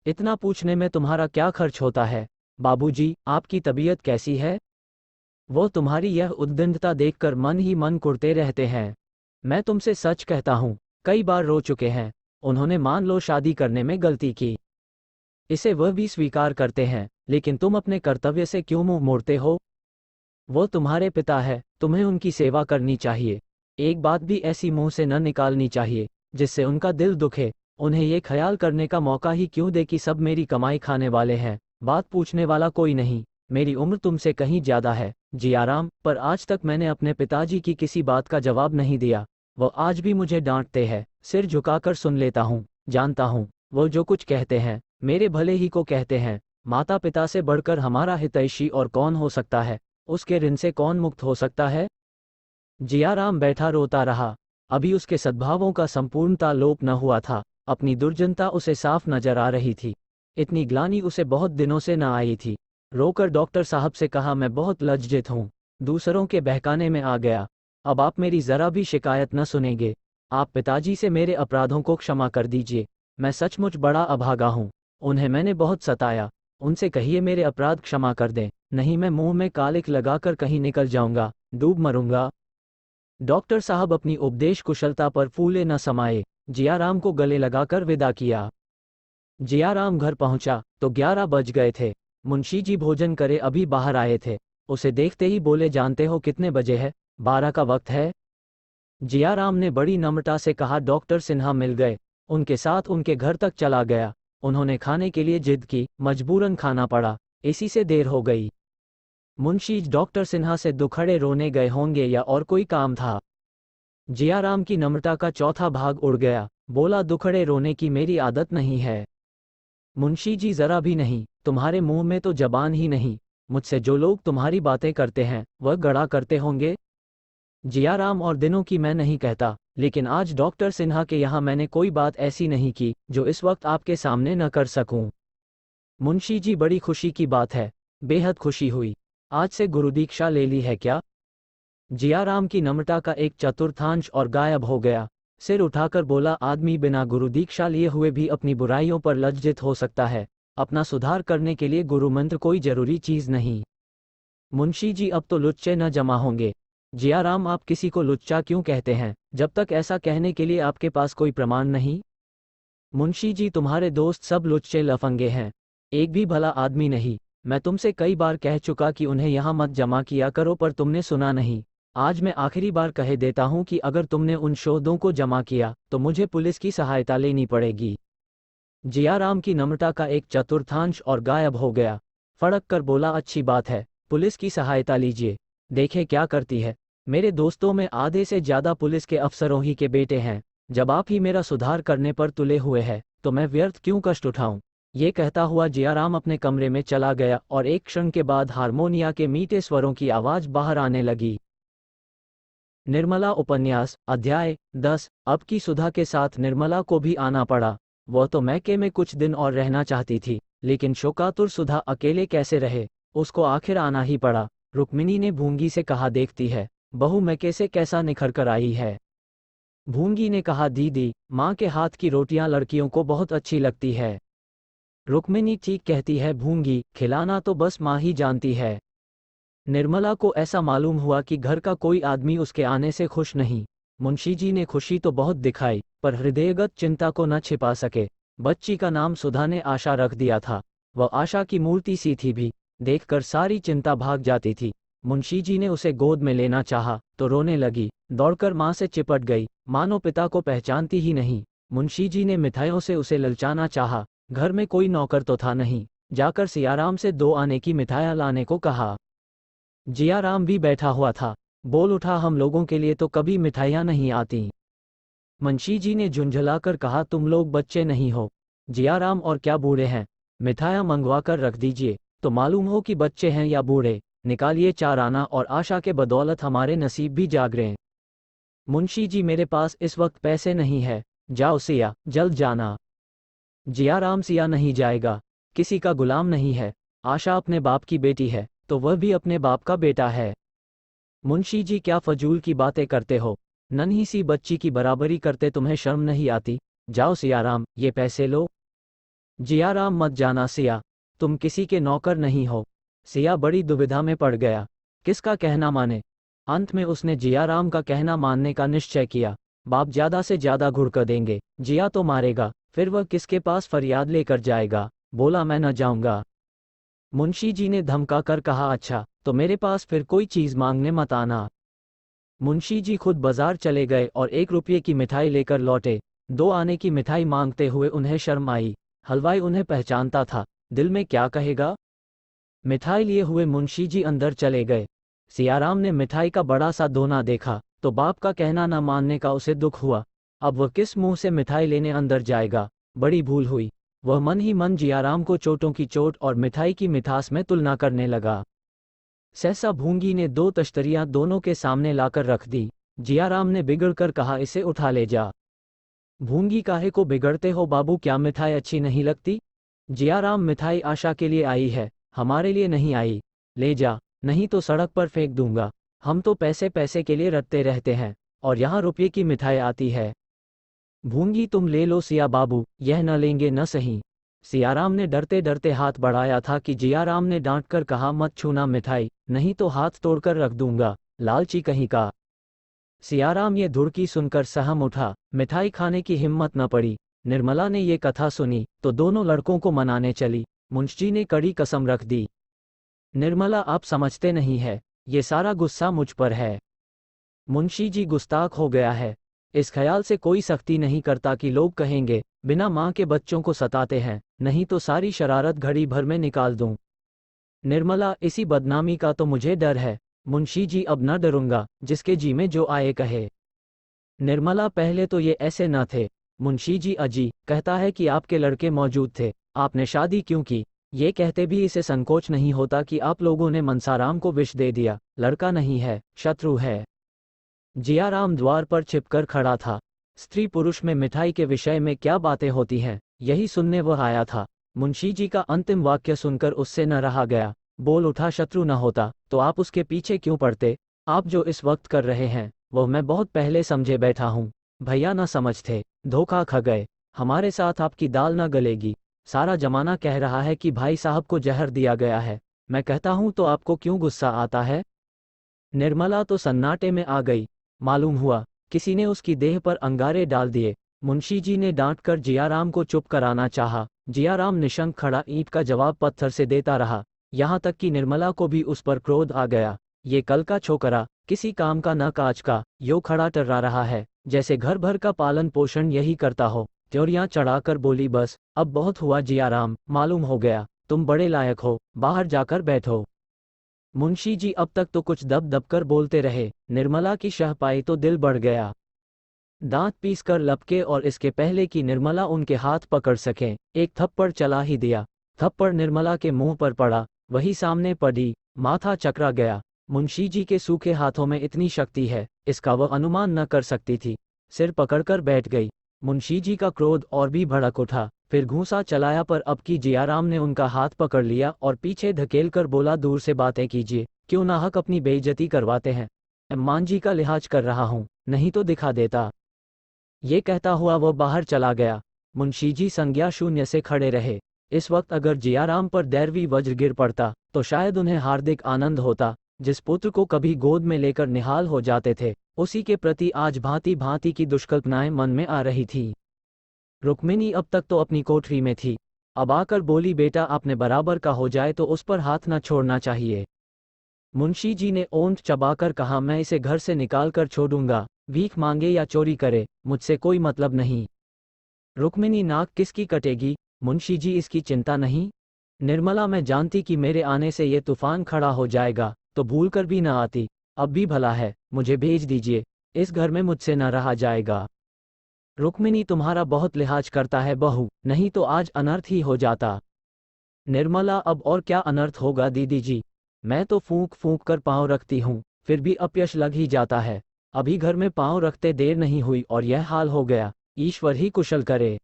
इतना पूछने में तुम्हारा क्या खर्च होता है। बाबूजी, आपकी तबीयत कैसी है। वो तुम्हारी यह उद्विग्नता देखकर मन ही मन कुढ़ते रहते हैं। मैं तुमसे सच कहता हूँ, कई बार रो चुके हैं। उन्होंने मान लो शादी करने में गलती की, इसे वह भी स्वीकार करते हैं, लेकिन तुम अपने कर्तव्य से क्यों मुंह मोड़ते हो। वो तुम्हारे पिता है, तुम्हें उनकी सेवा करनी चाहिए। एक बात भी ऐसी मुंह से न निकालनी चाहिए जिससे उनका दिल दुखे। उन्हें ये ख्याल करने का मौका ही क्यों दे कि सब मेरी कमाई खाने वाले हैं, बात पूछने वाला कोई नहीं। मेरी उम्र तुमसे कहीं ज्यादा है जियाराम, पर आज तक मैंने अपने पिताजी की किसी बात का जवाब नहीं दिया। वो आज भी मुझे डांटते हैं, सिर झुकाकर सुन लेता हूँ। जानता हूँ वो जो कुछ कहते हैं मेरे भले ही को कहते हैं। माता पिता से बढ़कर हमारा हितैषी और कौन हो सकता है। उसके ऋण से कौन मुक्त हो सकता है। जियाराम बैठा रोता रहा। अभी उसके सद्भावों का संपूर्णता लोप न हुआ था। अपनी दुर्जनता उसे साफ नजर आ रही थी। इतनी ग्लानि उसे बहुत दिनों से न आई थी। रोकर डॉक्टर साहब से कहा, मैं बहुत लज्जित हूँ, दूसरों के बहकाने में आ गया। अब आप मेरी जरा भी शिकायत न सुनेंगे। आप पिताजी से मेरे अपराधों को क्षमा कर दीजिए। मैं सचमुच बड़ा अभागा हूँ। उन्हें मैंने बहुत सताया। उनसे कहिए मेरे अपराध क्षमा कर दें, नहीं मैं मुंह में कालिक लगाकर कहीं निकल जाऊंगा, डूब मरूंगा। डॉक्टर साहब अपनी उपदेश कुशलता पर फूले न समाये। जियाराम को गले लगाकर विदा किया। जियाराम घर पहुंचा तो 11 बज गए थे। मुंशी जी भोजन करे अभी बाहर आए थे। उसे देखते ही बोले, जानते हो कितने बजे है? 12 का वक्त है। जियाराम ने बड़ी नम्रता से कहा। डॉक्टर सिन्हा मिल गए, उनके साथ उनके घर तक चला गया। उन्होंने खाने के लिए जिद की, मजबूरन खाना पड़ा, इसी से देर हो गई। मुंशी डॉक्टर सिन्हा से दुखड़े रोने गए होंगे या और कोई काम था। जियाराम की नम्रता का चौथा भाग उड़ गया। बोला, दुखड़े रोने की मेरी आदत नहीं है मुंशी जी, जरा भी नहीं। तुम्हारे मुंह में तो जबान ही नहीं। मुझसे जो लोग तुम्हारी बातें करते हैं वह गड़ा करते होंगे। जियाराम, और दिनों की मैं नहीं कहता, लेकिन आज डॉक्टर सिन्हा के यहाँ मैंने कोई बात ऐसी नहीं की जो इस वक्त आपके सामने न कर सकूं। मुंशी जी, बड़ी खुशी की बात है, बेहद खुशी हुई। आज से गुरु दीक्षा ले ली है क्या? जियाराम की नम्रता का एक चतुर्थांश और गायब हो गया। सिर उठाकर बोला, आदमी बिना गुरु दीक्षा लिए हुए भी अपनी बुराइयों पर लज्जित हो सकता है। अपना सुधार करने के लिए गुरु मंत्र कोई जरूरी चीज नहीं। मुंशी जी, अब तो लुच्चे न जमा होंगे। जियाराम, आप किसी को लुच्चा क्यों कहते हैं, जब तक ऐसा कहने के लिए आपके पास कोई प्रमाण नहीं? मुंशी जी, तुम्हारे दोस्त सब लुच्चे लफंगे हैं, एक भी भला आदमी नहीं। मैं तुमसे कई बार कह चुका कि उन्हें यहाँ मत जमा किया करो, पर तुमने सुना नहीं। आज मैं आखिरी बार कह देता हूँ कि अगर तुमने उन शोधों को जमा किया तो मुझे पुलिस की सहायता लेनी पड़ेगी। जियाराम की नम्रता का एक चतुर्थांश और गायब हो गया। फड़क कर बोला, अच्छी बात है, पुलिस की सहायता लीजिए, देखे क्या करती है। मेरे दोस्तों में आधे से ज्यादा पुलिस के अफसरों ही के बेटे हैं। जब आप ही मेरा सुधार करने पर तुले हुए हैं तो मैं व्यर्थ क्यों कष्ट उठाऊं। ये कहता हुआ जियाराम अपने कमरे में चला गया और एक क्षण के बाद हारमोनिया के मीठे स्वरों की आवाज बाहर आने लगी। निर्मला उपन्यास अध्याय 10। अब की सुधा के साथ निर्मला को भी आना पड़ा। वह तो मैके में कुछ दिन और रहना चाहती थी, लेकिन शोकातुर सुधा अकेले कैसे रहे, उसको आखिर आना ही पड़ा। रुक्मिणी ने भूंगी से कहा, देखती है बहू मैके से कैसा निखर कर आई है। भूंगी ने कहा, दीदी, माँ के हाथ की रोटियां लड़कियों को बहुत अच्छी लगती है। रुक्मिणी, ठीक कहती है भूंगी, खिलाना तो बस माँ ही जानती है। निर्मला को ऐसा मालूम हुआ कि घर का कोई आदमी उसके आने से खुश नहीं। मुंशी जी ने खुशी तो बहुत दिखाई, पर हृदयगत चिंता को न छिपा सके। बच्ची का नाम सुधा ने आशा रख दिया था। वह आशा की मूर्ति सी थी भी, देखकर सारी चिंता भाग जाती थी। मुंशी जी ने उसे गोद में लेना चाहा तो रोने लगी, दौड़कर माँ से चिपट गई, मानो पिता को पहचानती ही नहीं। मुंशी जी ने मिठाइयों से उसे ललचाना चाहा, घर में कोई नौकर तो था नहीं। जाकर सियाराम से 2 आने की मिठाइयाँ लाने को कहा। जियाराम भी बैठा हुआ था, बोल उठा, हम लोगों के लिए तो कभी मिठाइयाँ नहीं आती। मुंशी जी ने झुंझलाकर कहा, तुम लोग बच्चे नहीं हो, जियाराम और क्या बूढ़े हैं, मिठाइयाँ मंगवा कर रख दीजिए तो मालूम हो कि बच्चे हैं या बूढ़े। निकालिए 4 आना और आशा के बदौलत हमारे नसीब भी जाग रहे हैं। मुंशी जी, मेरे पास इस वक्त पैसे नहीं है, जाओ सिया, जल्द जाना। जियाराम, सिया नहीं जाएगा, किसी का गुलाम नहीं है। आशा अपने बाप की बेटी है तो वह भी अपने बाप का बेटा है। मुंशी जी, क्या फजूल की बातें करते हो, नन्ही सी बच्ची की बराबरी करते तुम्हें शर्म नहीं आती। जाओ सियाराम, ये पैसे लो। जियाराम, मत जाना सिया, तुम किसी के नौकर नहीं हो। सिया बड़ी दुविधा में पड़ गया, किसका कहना माने। अंत में उसने जियाराम का कहना मानने का निश्चय किया। बाप ज्यादा से ज्यादा घुड़क देंगे, जिया तो मारेगा, फिर वह किसके पास फरियाद लेकर जाएगा। बोला, मैं न जाऊंगा। मुंशी जी ने धमका कर कहा, अच्छा तो मेरे पास फिर कोई चीज मांगने मत आना। मुंशी जी खुद बाजार चले गए और 1 रुपये की मिठाई लेकर लौटे। 2 आने की मिठाई मांगते हुए उन्हें शर्म आई। हलवाई उन्हें पहचानता था, दिल में क्या कहेगा। मिठाई लिए हुए मुंशी जी अंदर चले गए। सियाराम ने मिठाई का बड़ा सा दोना देखा तो बाप का कहना न मानने का उसे दुख हुआ। अब वह किस मुंह से मिठाई लेने अंदर जाएगा, बड़ी भूल हुई। वह मन ही मन जियाराम को चोटों की चोट और मिठाई की मिठास में तुलना करने लगा। सहसा भूंगी ने 2 तश्तरियां दोनों के सामने लाकर रख दी। जियाराम ने बिगड़कर कहा, इसे उठा ले जा। भूंगी, काहे को बिगड़ते हो बाबू, क्या मिठाई अच्छी नहीं लगती? जियाराम, मिठाई आशा के लिए आई है, हमारे लिए नहीं आई। ले जा, नहीं तो सड़क पर फेंक दूंगा। हम तो पैसे पैसे के लिए रटते रहते हैं, और यहाँ रुपये की मिठाई आती है। भूंगी, तुम ले लो सिया बाबू, यह न लेंगे न सही। सियाराम ने डरते डरते हाथ बढ़ाया था कि जियाराम ने डांट कर कहा, मत छूना मिठाई, नहीं तो हाथ तोड़कर रख दूंगा, लालची कहीं का। सियाराम ये धुड़की सुनकर सहम उठा, मिठाई खाने की हिम्मत न पड़ी। निर्मला ने ये कथा सुनी तो दोनों लड़कों को मनाने चली। मुंशी ने कड़ी कसम रख दी, निर्मला, आप समझते नहीं है, ये सारा गुस्सा मुझ पर है। मुंशी जी गुस्ताख हो गया है। इस ख्याल से कोई सख्ती नहीं करता कि लोग कहेंगे बिना माँ के बच्चों को सताते हैं, नहीं तो सारी शरारत घड़ी भर में निकाल दूं। निर्मला, इसी बदनामी का तो मुझे डर है। मुंशी जी, अब न डरूंगा, जिसके जी में जो आए कहे। निर्मला, पहले तो ये ऐसे न थे। मुंशी जी, अजी कहता है कि आपके लड़के मौजूद थे, आपने शादी क्यों की? ये कहते भी इसे संकोच नहीं होता कि आप लोगों ने मनसाराम को विष दे दिया। लड़का नहीं है, शत्रु है। जियाराम द्वार पर छिपकर खड़ा था। स्त्री पुरुष में मिठाई के विषय में क्या बातें होती हैं, यही सुनने वह आया था। मुंशी जी का अंतिम वाक्य सुनकर उससे न रहा गया। बोल उठा, शत्रु न होता तो आप उसके पीछे क्यों पड़ते? आप जो इस वक्त कर रहे हैं वह मैं बहुत पहले समझे बैठा हूँ। भैया न समझते, धोखा खा गए। हमारे साथ आपकी दाल न गलेगी। सारा जमाना कह रहा है कि भाई साहब को जहर दिया गया है। मैं कहता हूँ तो आपको क्यों गुस्सा आता है? निर्मला तो सन्नाटे में आ गई। मालूम हुआ किसी ने उसकी देह पर अंगारे डाल दिए। मुंशी जी ने डांट कर जियाराम को चुप कराना चाहा। जियाराम निशंक खड़ा ईंट का जवाब पत्थर से देता रहा, यहाँ तक कि निर्मला को भी उस पर क्रोध आ गया। ये कल का छोकरा, किसी काम का न काज का, यो खड़ा टर्रा रहा है जैसे घर भर का पालन पोषण यही करता हो। त्योरियां चढ़ाकर बोली, बस अब बहुत हुआ जियाराम, मालूम हो गया तुम बड़े लायक हो, बाहर जाकर बैठो। मुंशी जी अब तक तो कुछ दब दब कर बोलते रहे। निर्मला की शह पाई तो दिल बढ़ गया। दांत पीस कर लपके और इसके पहले कि निर्मला उनके हाथ पकड़ सकें, एक थप्पड़ चला ही दिया। थप्पड़ निर्मला के मुंह पर पड़ा, वही सामने पड़ी, माथा चकरा गया। मुंशी जी के सूखे हाथों में इतनी शक्ति है, इसका वह अनुमान न कर सकती थी। सिर पकड़कर बैठ गई। मुंशी जी का क्रोध और भी भड़क उठा, फिर घूंसा चलाया, पर अब की जियाराम ने उनका हाथ पकड़ लिया और पीछे धकेल कर बोला, दूर से बातें कीजिए, क्यों नाहक अपनी बेइज्जती करवाते हैं। अम्मान जी का लिहाज कर रहा हूँ, नहीं तो दिखा देता। ये कहता हुआ वह बाहर चला गया। मुंशी जी संज्ञा शून्य से खड़े रहे। इस वक्त अगर जियाराम पर दैरवी वज्र गिर पड़ता तो शायद उन्हें हार्दिक आनंद होता। जिस पुत्र को कभी गोद में लेकर निहाल हो जाते थे, उसी के प्रति आज भांति भांति की दुष्कल्पनाएं मन में आ रही थी। रुक्मिणी अब तक तो अपनी कोठरी में थी, अब आकर बोली, बेटा आपने बराबर का हो जाए तो उस पर हाथ न छोड़ना चाहिए। मुंशी जी ने ओंठ चबाकर कहा, मैं इसे घर से निकाल कर छोड़ूंगा, भीख मांगे या चोरी करे, मुझसे कोई मतलब नहीं। रुक्मिणी, नाक किसकी कटेगी? मुंशी जी, इसकी चिंता नहीं। निर्मला, मैं जानती कि मेरे आने से ये तूफान खड़ा हो जाएगा तो भूल कर भी न आती। अब भी भला है, मुझे भेज दीजिए, इस घर में मुझसे न रहा जाएगा। रुक्मिणी, तुम्हारा बहुत लिहाज करता है बहू, नहीं तो आज अनर्थ ही हो जाता। निर्मला, अब और क्या अनर्थ होगा दीदी जी, मैं तो फूंक फूंक कर पांव रखती हूँ, फिर भी अपयश लग ही जाता है। अभी घर में पांव रखते देर नहीं हुई और यह हाल हो गया, ईश्वर ही कुशल करे।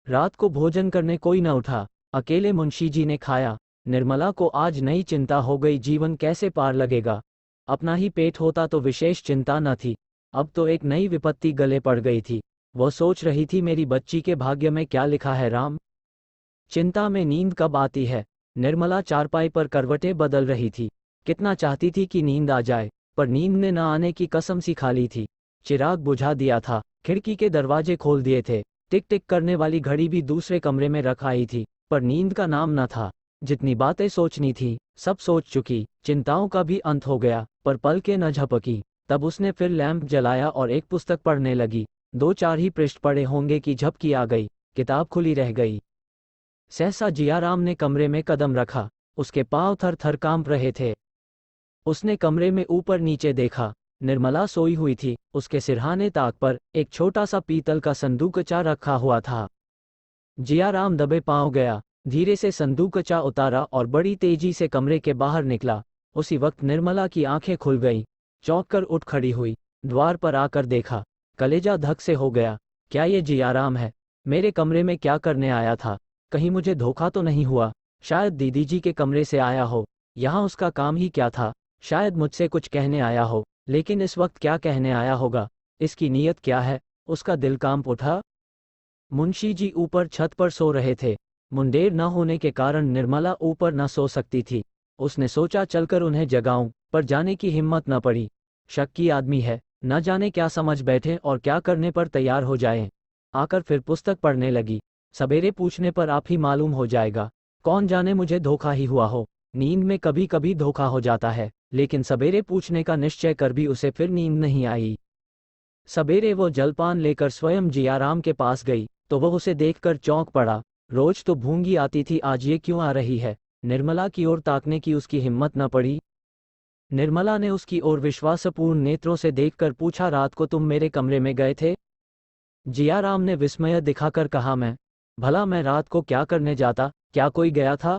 रात को भोजन करने कोई न उठा, अकेले मुंशी जी ने खाया। निर्मला को आज नई चिंता हो गई, जीवन कैसे पार लगेगा। अपना ही पेट होता तो विशेष चिंता न थी, अब तो एक नई विपत्ति गले पड़ गई थी। वह सोच रही थी, मेरी बच्ची के भाग्य में क्या लिखा है राम। चिंता में नींद कब आती है। निर्मला चारपाई पर करवटें बदल रही थी। कितना चाहती थी कि नींद आ जाए, पर नींद ने न आने की कसम सी खा ली थी। चिराग बुझा दिया था, खिड़की के दरवाजे खोल दिए थे, टिक टिक करने वाली घड़ी भी दूसरे कमरे में रख आई थी, पर नींद का नाम न था। जितनी बातें सोचनी थी सब सोच चुकी, चिंताओं का भी अंत हो गया, पर पलकें न झपकी। तब उसने फिर लैंप जलाया और एक पुस्तक पढ़ने लगी। 2-4 ही पृष्ठ पढ़े होंगे कि झपकी आ गई, किताब खुली रह गई। सहसा जियाराम ने कमरे में कदम रखा, उसके पांव थर थर कांप रहे थे। उसने कमरे में ऊपर नीचे देखा, निर्मला सोई हुई थी, उसके सिरहाने ताक पर एक छोटा सा पीतल का संदूकचा रखा हुआ था। जियाराम दबे पांव गया, धीरे से संदूकचा उतारा और बड़ी तेजी से कमरे के बाहर निकला। उसी वक्त निर्मला की आंखें खुल गईं, चौंक कर उठ खड़ी हुई, द्वार पर आकर देखा, कलेजा धक से हो गया। क्या ये जियाराम है? मेरे कमरे में क्या करने आया था? कहीं मुझे धोखा तो नहीं हुआ? शायद दीदी जी के कमरे से आया हो, यहाँ उसका काम ही क्या था? शायद मुझसे कुछ कहने आया हो, लेकिन इस वक्त क्या कहने आया होगा? इसकी नीयत क्या है? उसका दिल कांप उठा। मुंशी जी ऊपर छत पर सो रहे थे। मुंडेर न होने के कारण निर्मला ऊपर न सो सकती थी। उसने सोचा चलकर उन्हें जगाऊं, पर जाने की हिम्मत न पड़ी। शक्की आदमी है, न जाने क्या समझ बैठे और क्या करने पर तैयार हो जाएं। आकर फिर पुस्तक पढ़ने लगी। सवेरे पूछने पर आप ही मालूम हो जाएगा, कौन जाने मुझे धोखा ही हुआ हो। नींद में कभी कभी धोखा हो जाता है, लेकिन सवेरे पूछने का निश्चय कर भी उसे फिर नींद नहीं आई। सवेरे वो जलपान लेकर स्वयं जियाराम के पास गई तो वह उसे देखकर चौंक पड़ा। रोज तो भूंगी आती थी, आज ये क्यों आ रही है? निर्मला की ओर ताकने की उसकी हिम्मत न पड़ी। निर्मला ने उसकी ओर विश्वासपूर्ण नेत्रों से देखकर पूछा, रात को तुम मेरे कमरे में गए थे? जियाराम ने विस्मय दिखाकर कहा, भला मैं रात को क्या करने जाता, क्या कोई गया था?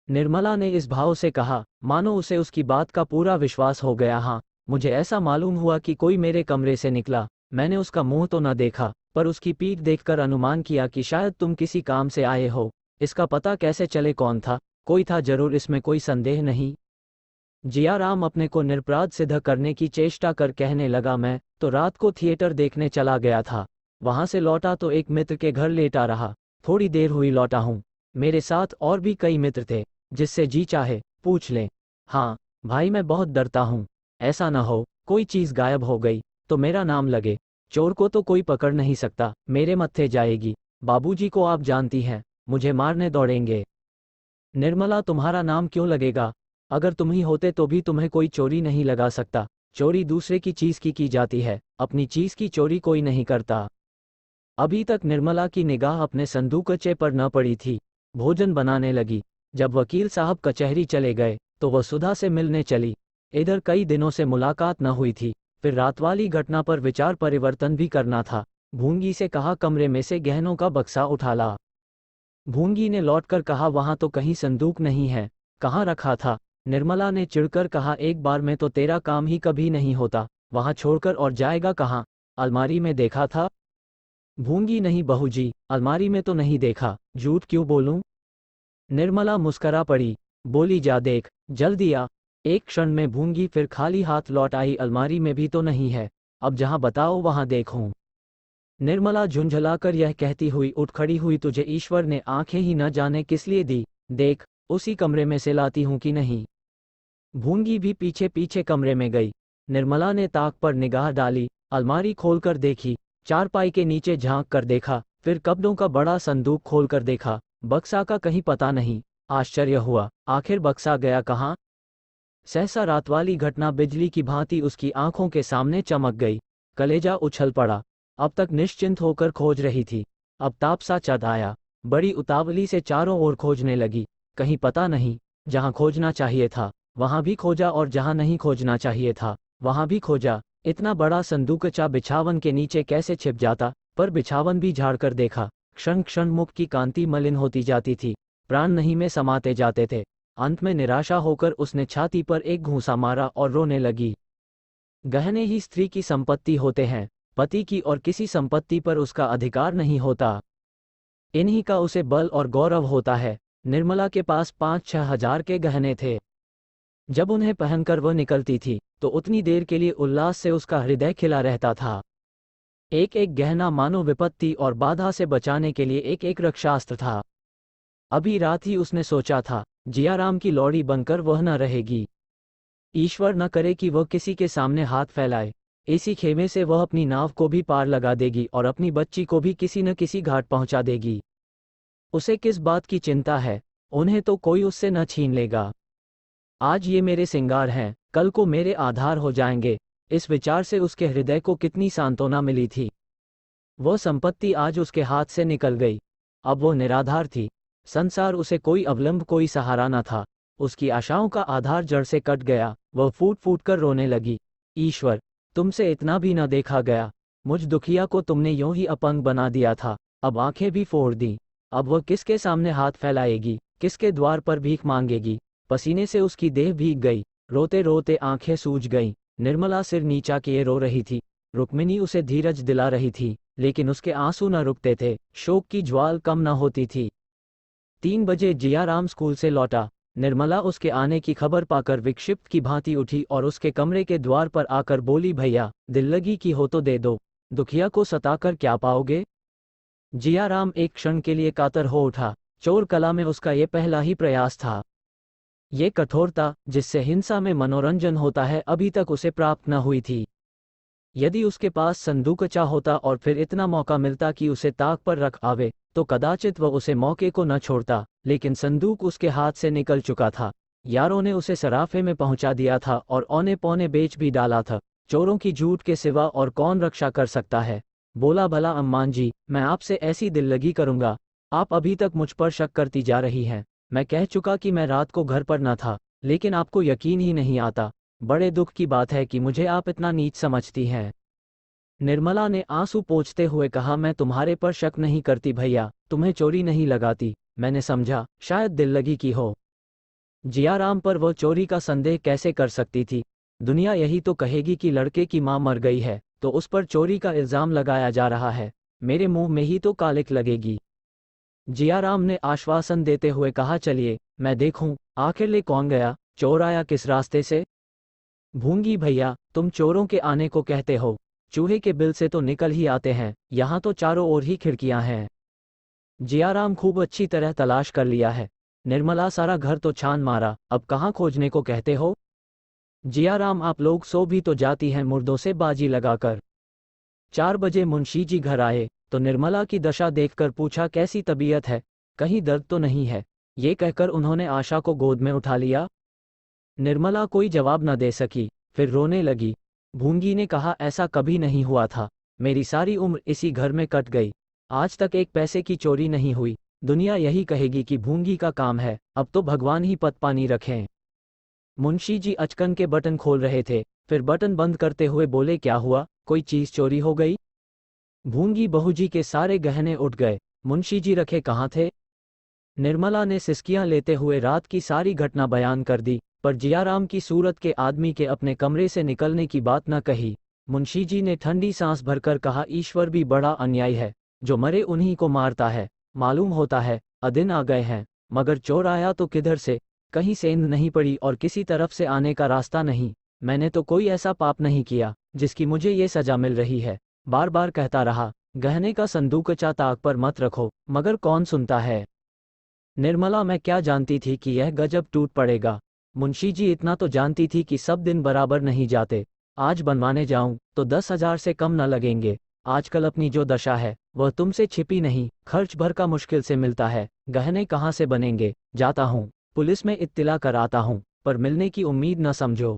निर्मला ने इस भाव से कहा मानो उसे उसकी बात का पूरा विश्वास हो गया। हाँ, मुझे ऐसा मालूम हुआ कि कोई मेरे कमरे से निकला। मैंने उसका मुंह तो न देखा, पर उसकी पीठ देखकर अनुमान किया कि शायद तुम किसी काम से आए हो। इसका पता कैसे चले कौन था? कोई था जरूर, इसमें कोई संदेह नहीं। जियाराम अपने को निरपराध सिद्ध करने की चेष्टा कर कहने लगा, मैं तो रात को थिएटर देखने चला गया था। वहां से लौटा तो एक मित्र के घर लेटा रहा। थोड़ी देर हुई लौटा हूं। मेरे साथ और भी कई मित्र थे, जिससे जी चाहे पूछ लें। हाँ भाई, मैं बहुत डरता हूँ। ऐसा न हो कोई चीज़ गायब हो गई तो मेरा नाम लगे। चोर को तो कोई पकड़ नहीं सकता, मेरे मत्थे जाएगी। बाबूजी को आप जानती हैं, मुझे मारने दौड़ेंगे। निर्मला, तुम्हारा नाम क्यों लगेगा? अगर तुम ही होते तो भी तुम्हें कोई चोरी नहीं लगा सकता। चोरी दूसरे की चीज़ की जाती है, अपनी चीज़ की चोरी कोई नहीं करता। अभी तक निर्मला की निगाह अपने संदूकचे पर न पड़ी थी। भोजन बनाने लगी। जब वकील साहब कचहरी चले गए तो वह सुधा से मिलने चली। इधर कई दिनों से मुलाकात न हुई थी, फिर रात वाली घटना पर विचार परिवर्तन भी करना था। भूंगी से कहा, कमरे में से गहनों का बक्सा उठा ला। भूंगी ने लौटकर कहा, वहां तो कहीं संदूक नहीं है, कहाँ रखा था? निर्मला ने चिढ़कर कहा, एक बार में तो तेरा काम ही कभी नहीं होता, वहां छोड़कर और जाएगा कहाँ? अलमारी में देखा था। भूंगी, नहीं बहूजी, अलमारी में तो नहीं देखा, झूठ क्यों बोलूं? निर्मला मुस्करा पड़ी, बोली, जा देख, जल्दी आ। एक क्षण में भूंगी फिर खाली हाथ लौट आई, अलमारी में भी तो नहीं है, अब जहां बताओ वहां देखूं। निर्मला झुंझलाकर यह कहती हुई उठ खड़ी हुई, तुझे ईश्वर ने आंखें ही न जाने किस लिए दी, देख उसी कमरे में से लाती हूं कि नहीं। भूंगी भी पीछे पीछे कमरे में गई। निर्मला ने ताक पर निगाह डाली, अलमारी खोलकर देखी, चारपाई के नीचे झांक कर देखा, फिर कपड़ों का बड़ा संदूक खोलकर देखा, बक्सा का कहीं पता नहीं। आश्चर्य हुआ, आखिर बक्सा गया कहाँ? सहसा रात वाली घटना बिजली की भांति उसकी आंखों के सामने चमक गई। कलेजा उछल पड़ा। अब तक निश्चिंत होकर खोज रही थी, अब ताप सा चढ़ आया। बड़ी उतावली से चारों ओर खोजने लगी, कहीं पता नहीं। जहां खोजना चाहिए था वहां भी खोजा और जहां नहीं खोजना चाहिए था वहां भी खोजा। इतना बड़ा संदूकचा बिछावन के नीचे कैसे छिप जाता? पर बिछावन भी झाड़कर देखा, क्षण क्षण मुख की कांति मलिन होती जाती थी, प्राण नहीं में समाते जाते थे। अंत में निराशा होकर उसने छाती पर एक घूंसा मारा और रोने लगी। गहने ही स्त्री की संपत्ति होते हैं, पति की और किसी संपत्ति पर उसका अधिकार नहीं होता। इन्हीं का उसे बल और गौरव होता है। निर्मला के पास 5-6 हजार के गहने थे। जब उन्हें पहनकर वह निकलती थी तो उतनी देर के लिए उल्लास से उसका हृदय खिला रहता था। एक एक गहना मानो विपत्ति और बाधा से बचाने के लिए एक एक रक्षास्त्र था। अभी रात ही उसने सोचा था, जियाराम की लौड़ी बनकर वह न रहेगी। ईश्वर न करे कि वह किसी के सामने हाथ फैलाए। इसी खेमे से वह अपनी नाव को भी पार लगा देगी और अपनी बच्ची को भी किसी न किसी घाट पहुंचा देगी। उसे किस बात की चिंता है? उन्हें तो कोई उससे न छीन लेगा। आज ये मेरे सिंगार हैं, कल को मेरे आधार हो जाएंगे। इस विचार से उसके हृदय को कितनी सांत्वना मिली थी। वह संपत्ति आज उसके हाथ से निकल गई। अब वो निराधार थी। संसार उसे कोई अवलंब, कोई सहारा न था। उसकी आशाओं का आधार जड़ से कट गया। वह फूट फूट कर रोने लगी, ईश्वर, तुमसे इतना भी न देखा गया। मुझ दुखिया को तुमने यूं ही अपंग बना दिया था, अब आंखें भी फोड़ दी। अब वह किसके सामने हाथ फैलाएगी, किसके द्वार पर भीख मांगेगी? पसीने से उसकी देह भीग गई, रोते रोते आंखें सूज गईं। निर्मला सिर नीचा किए रो रही थी। रुक्मिणी उसे धीरज दिला रही थी, लेकिन उसके आंसू न रुकते थे, शोक की ज्वाल कम न होती थी। 3 बजे जियाराम स्कूल से लौटा। निर्मला उसके आने की खबर पाकर विक्षिप्त की भांति उठी और उसके कमरे के द्वार पर आकर बोली, भैया, दिल लगी की हो तो दे दो, दुखिया को सताकर क्या पाओगे? जियाराम एक क्षण के लिए कातर हो उठा। चोर कला में उसका ये पहला ही प्रयास था। ये कठोरता जिससे हिंसा में मनोरंजन होता है अभी तक उसे प्राप्त न हुई थी। यदि उसके पास संदूकचा होता और फिर इतना मौका मिलता कि उसे ताक पर रख आवे, तो कदाचित वह उसे मौके को न छोड़ता, लेकिन संदूक उसके हाथ से निकल चुका था। यारों ने उसे सराफे में पहुंचा दिया था और औने पौने बेच भी डाला था। चोरों की झूठ के सिवा और कौन रक्षा कर सकता है। बोला, भला अम्मान जी, मैं आपसे ऐसी दिल लगी करूंगा? आप अभी तक मुझ पर शक करती जा रही हैं। मैं कह चुका कि मैं रात को घर पर न था, लेकिन आपको यकीन ही नहीं आता। बड़े दुख की बात है कि मुझे आप इतना नीच समझती हैं। निर्मला ने आंसू पोंछते हुए कहा, मैं तुम्हारे पर शक नहीं करती भैया, तुम्हें चोरी नहीं लगाती। मैंने समझा शायद दिल लगी की हो। जियाराम पर वह चोरी का संदेह कैसे कर सकती थी? दुनिया यही तो कहेगी कि लड़के की मां मर गई है तो उस पर चोरी का इल्जाम लगाया जा रहा है। मेरे मुंह में ही तो कालिक लगेगी। जियाराम ने आश्वासन देते हुए कहा, चलिए मैं देखूं आखिर ले कौन गया, चोर आया किस रास्ते से। भूंगी भैया, तुम चोरों के आने को कहते हो? चूहे के बिल से तो निकल ही आते हैं, यहाँ तो चारों ओर ही खिड़कियां हैं। जियाराम खूब अच्छी तरह तलाश कर लिया है। निर्मला सारा घर तो छान मारा, अब कहाँ खोजने को कहते हो? जियाराम, आप लोग सो भी तो जाती हैं मुर्दों से बाजी लगाकर। 4 बजे मुंशी जी घर आए तो निर्मला की दशा देखकर पूछा, कैसी तबीयत है, कहीं दर्द तो नहीं है? ये कहकर उन्होंने आशा को गोद में उठा लिया। निर्मला कोई जवाब न दे सकी, फिर रोने लगी। भूंगी ने कहा, ऐसा कभी नहीं हुआ था, मेरी सारी उम्र इसी घर में कट गई, आज तक एक पैसे की चोरी नहीं हुई। दुनिया यही कहेगी कि भूंगी का काम है, अब तो भगवान ही पत पानी रखें। मुंशी जी अचकन के बटन खोल रहे थे, फिर बटन बंद करते हुए बोले, क्या हुआ, कोई चीज चोरी हो गई? भूंगी बहू जी के सारे गहने उठ गए। मुंशी जी रखे कहाँ थे? निर्मला ने सिसकियां लेते हुए रात की सारी घटना बयान कर दी, पर जियाराम की सूरत के आदमी के अपने कमरे से निकलने की बात न कही। मुंशी जी ने ठंडी सांस भरकर कहा, ईश्वर भी बड़ा अन्यायी है, जो मरे उन्हीं को मारता है। मालूम होता है अदिन आ गए हैं, मगर चोर आया तो किधर से? कहीं सेंध नहीं पड़ी और किसी तरफ से आने का रास्ता नहीं। मैंने तो कोई ऐसा पाप नहीं किया जिसकी मुझे ये सजा मिल रही है। बार बार कहता रहा, गहने का संदूकचा ताक पर मत रखो, मगर कौन सुनता है। निर्मला, मैं क्या जानती थी कि यह गजब टूट पड़ेगा। मुंशी जी इतना तो जानती थी कि सब दिन बराबर नहीं जाते। आज बनवाने जाऊं तो 10,000 से कम न लगेंगे। आजकल अपनी जो दशा है वह तुमसे छिपी नहीं, खर्च भर का मुश्किल से मिलता है। गहने कहाँ से बनेंगे? जाता हूँ, पुलिस में इत्तिला कर आता हूँ, पर मिलने की उम्मीद न समझो।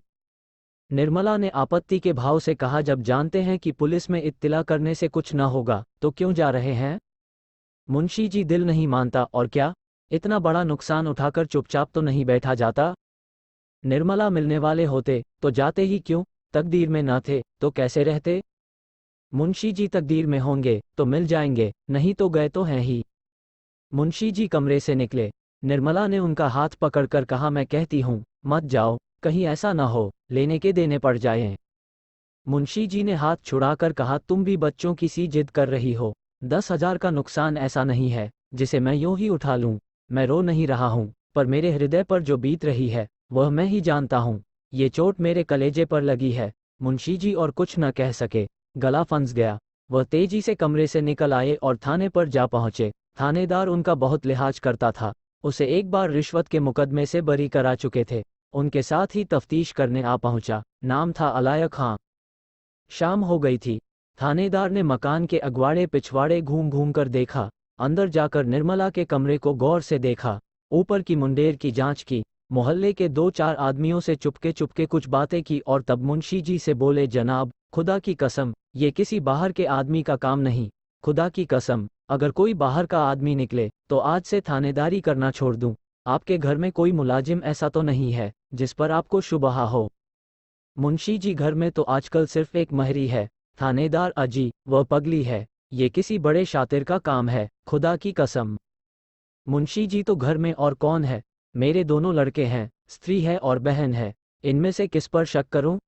निर्मला ने आपत्ति के भाव से कहा, जब जानते हैं कि पुलिस में इत्तिला करने से कुछ न होगा तो क्यों जा रहे हैं? मुंशी जी, दिल नहीं मानता और क्या, इतना बड़ा नुकसान उठाकर चुपचाप तो नहीं बैठा जाता। निर्मला, मिलने वाले होते तो जाते ही क्यों? तकदीर में न थे तो कैसे रहते? मुंशी जी, तकदीर में होंगे तो मिल जाएंगे, नहीं तो गए तो हैं ही। मुंशी जी कमरे से निकले। निर्मला ने उनका हाथ पकड़कर कहा, मैं कहती हूँ मत जाओ, कहीं ऐसा ना हो लेने के देने पड़ जाएं। मुंशी जी ने हाथ छुड़ाकर कहा, तुम भी बच्चों की सी जिद कर रही हो। 10,000 का नुकसान ऐसा नहीं है जिसे मैं यूं ही उठा लूं। मैं रो नहीं रहा हूं, पर मेरे हृदय पर जो बीत रही है वह मैं ही जानता हूं। ये चोट मेरे कलेजे पर लगी है। मुंशी जी और कुछ न कह सके, गला फंस गया। वह तेजी से कमरे से निकल आए और थाने पर जा पहुंचे। थानेदार उनका बहुत लिहाज करता था, उसे एक बार रिश्वत के मुकदमे से बरी करा चुके थे। उनके साथ ही तफ्तीश करने आ पहुंचा। नाम था अलायक खां। शाम हो गई थी। थानेदार ने मकान के अगवाड़े पिछवाड़े घूम घूम कर देखा। अंदर जाकर निर्मला के कमरे को गौर से देखा, ऊपर की मुंडेर की जांच की, मोहल्ले के 2-4 आदमियों से चुपके चुपके कुछ बातें की और तब मुंशी जी से बोले, जनाब, खुदा की कसम ये किसी बाहर के आदमी का काम नहीं। खुदा की कसम, अगर कोई बाहर का आदमी निकले तो आज से थानेदारी करना छोड़ दूं। आपके घर में कोई मुलाजिम ऐसा तो नहीं है जिस पर आपको शुबहा हो? मुंशी जी, घर में तो आजकल सिर्फ एक महरी है। थानेदार, अजी, वह पगली है। ये किसी बड़े शातिर का काम है, खुदा की कसम। मुंशी जी, तो घर में और कौन है? मेरे दोनों लड़के हैं, स्त्री है और बहन है, इनमें से किस पर शक करूं?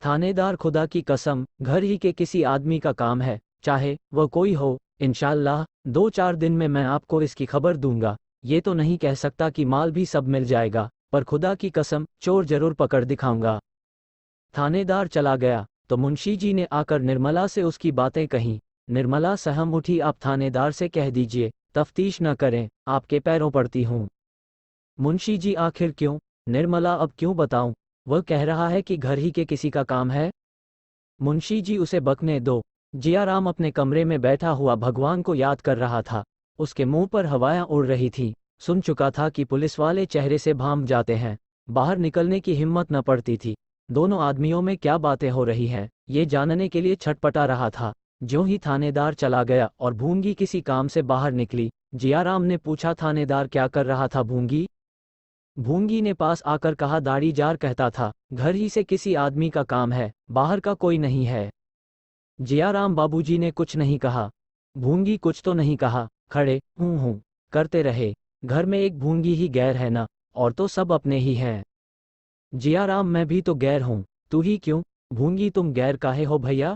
थानेदार, खुदा की कसम घर ही के किसी आदमी का काम है, चाहे वह कोई हो। इंशाअल्लाह 2-4 दिन में मैं आपको इसकी खबर दूंगा। ये तो नहीं कह सकता कि माल भी सब मिल जाएगा, पर खुदा की कसम चोर जरूर पकड़ दिखाऊंगा। थानेदार चला गया तो मुंशी जी ने आकर निर्मला से उसकी बातें कहीं। निर्मला सहम उठी, आप थानेदार से कह दीजिए तफ्तीश न करें, आपके पैरों पड़ती हूँ। मुंशी जी, आखिर क्यों? निर्मला, अब क्यों बताऊं, वह कह रहा है कि घर ही के किसी का काम है। मुंशी जी, उसे बकने दो। जियाराम अपने कमरे में बैठा हुआ भगवान को याद कर रहा था। उसके मुंह पर हवाएं उड़ रही थीं। सुन चुका था कि पुलिस वाले चेहरे से भांप जाते हैं। बाहर निकलने की हिम्मत न पड़ती थी। दोनों आदमियों में क्या बातें हो रही हैं, ये जानने के लिए छटपटा रहा था। ज्यों ही थानेदार चला गया और भूंगी किसी काम से बाहर निकली, जियाराम ने पूछा, थानेदार क्या कर रहा था भूंगी? भूंगी ने पास आकर कहा, दाढ़ीजार कहता था, घर ही से किसी आदमी का काम है, बाहर का कोई नहीं है। जियाराम बाबूजी ने कुछ नहीं कहा। भूंगी कुछ तो नहीं कहा, खड़े हूँ करते रहे। घर में एक भूंगी ही गैर है ना, और तो सब अपने ही हैं। जियाराम, मैं भी तो गैर हूँ, तू ही क्यों? भूंगी, तुम गैर काहे हो भैया?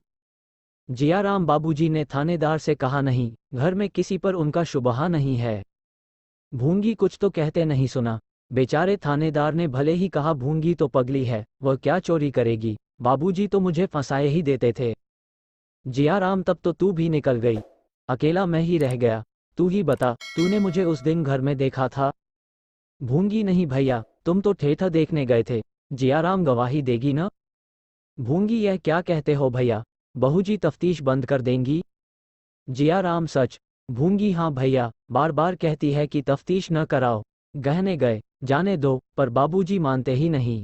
जियाराम बाबूजी ने थानेदार से कहा, नहीं, घर में किसी पर उनका शुबहा नहीं है। भूंगी कुछ तो कहते नहीं सुना। बेचारे थानेदार ने भले ही कहा, भूंगी तो पगली है, वह क्या चोरी करेगी, बाबूजी तो मुझे फंसाए ही देते थे। जियाराम, तब तो तू भी निकल गई, अकेला मैं ही रह गया। तू ही बता, तूने मुझे उस दिन घर में देखा था? भूंगी, नहीं भैया, तुम तो ठेठा देखने गए थे। जियाराम, गवाही देगी ना? भूंगी, यह क्या कहते हो भैया, बहूजी तफ्तीश बंद कर देंगी? जियाराम, सच। भूंगी, हाँ भैया, बार बार कहती है कि तफ्तीश न कराओ। गहने गए, जाने दो, पर बाबूजी मानते ही नहीं।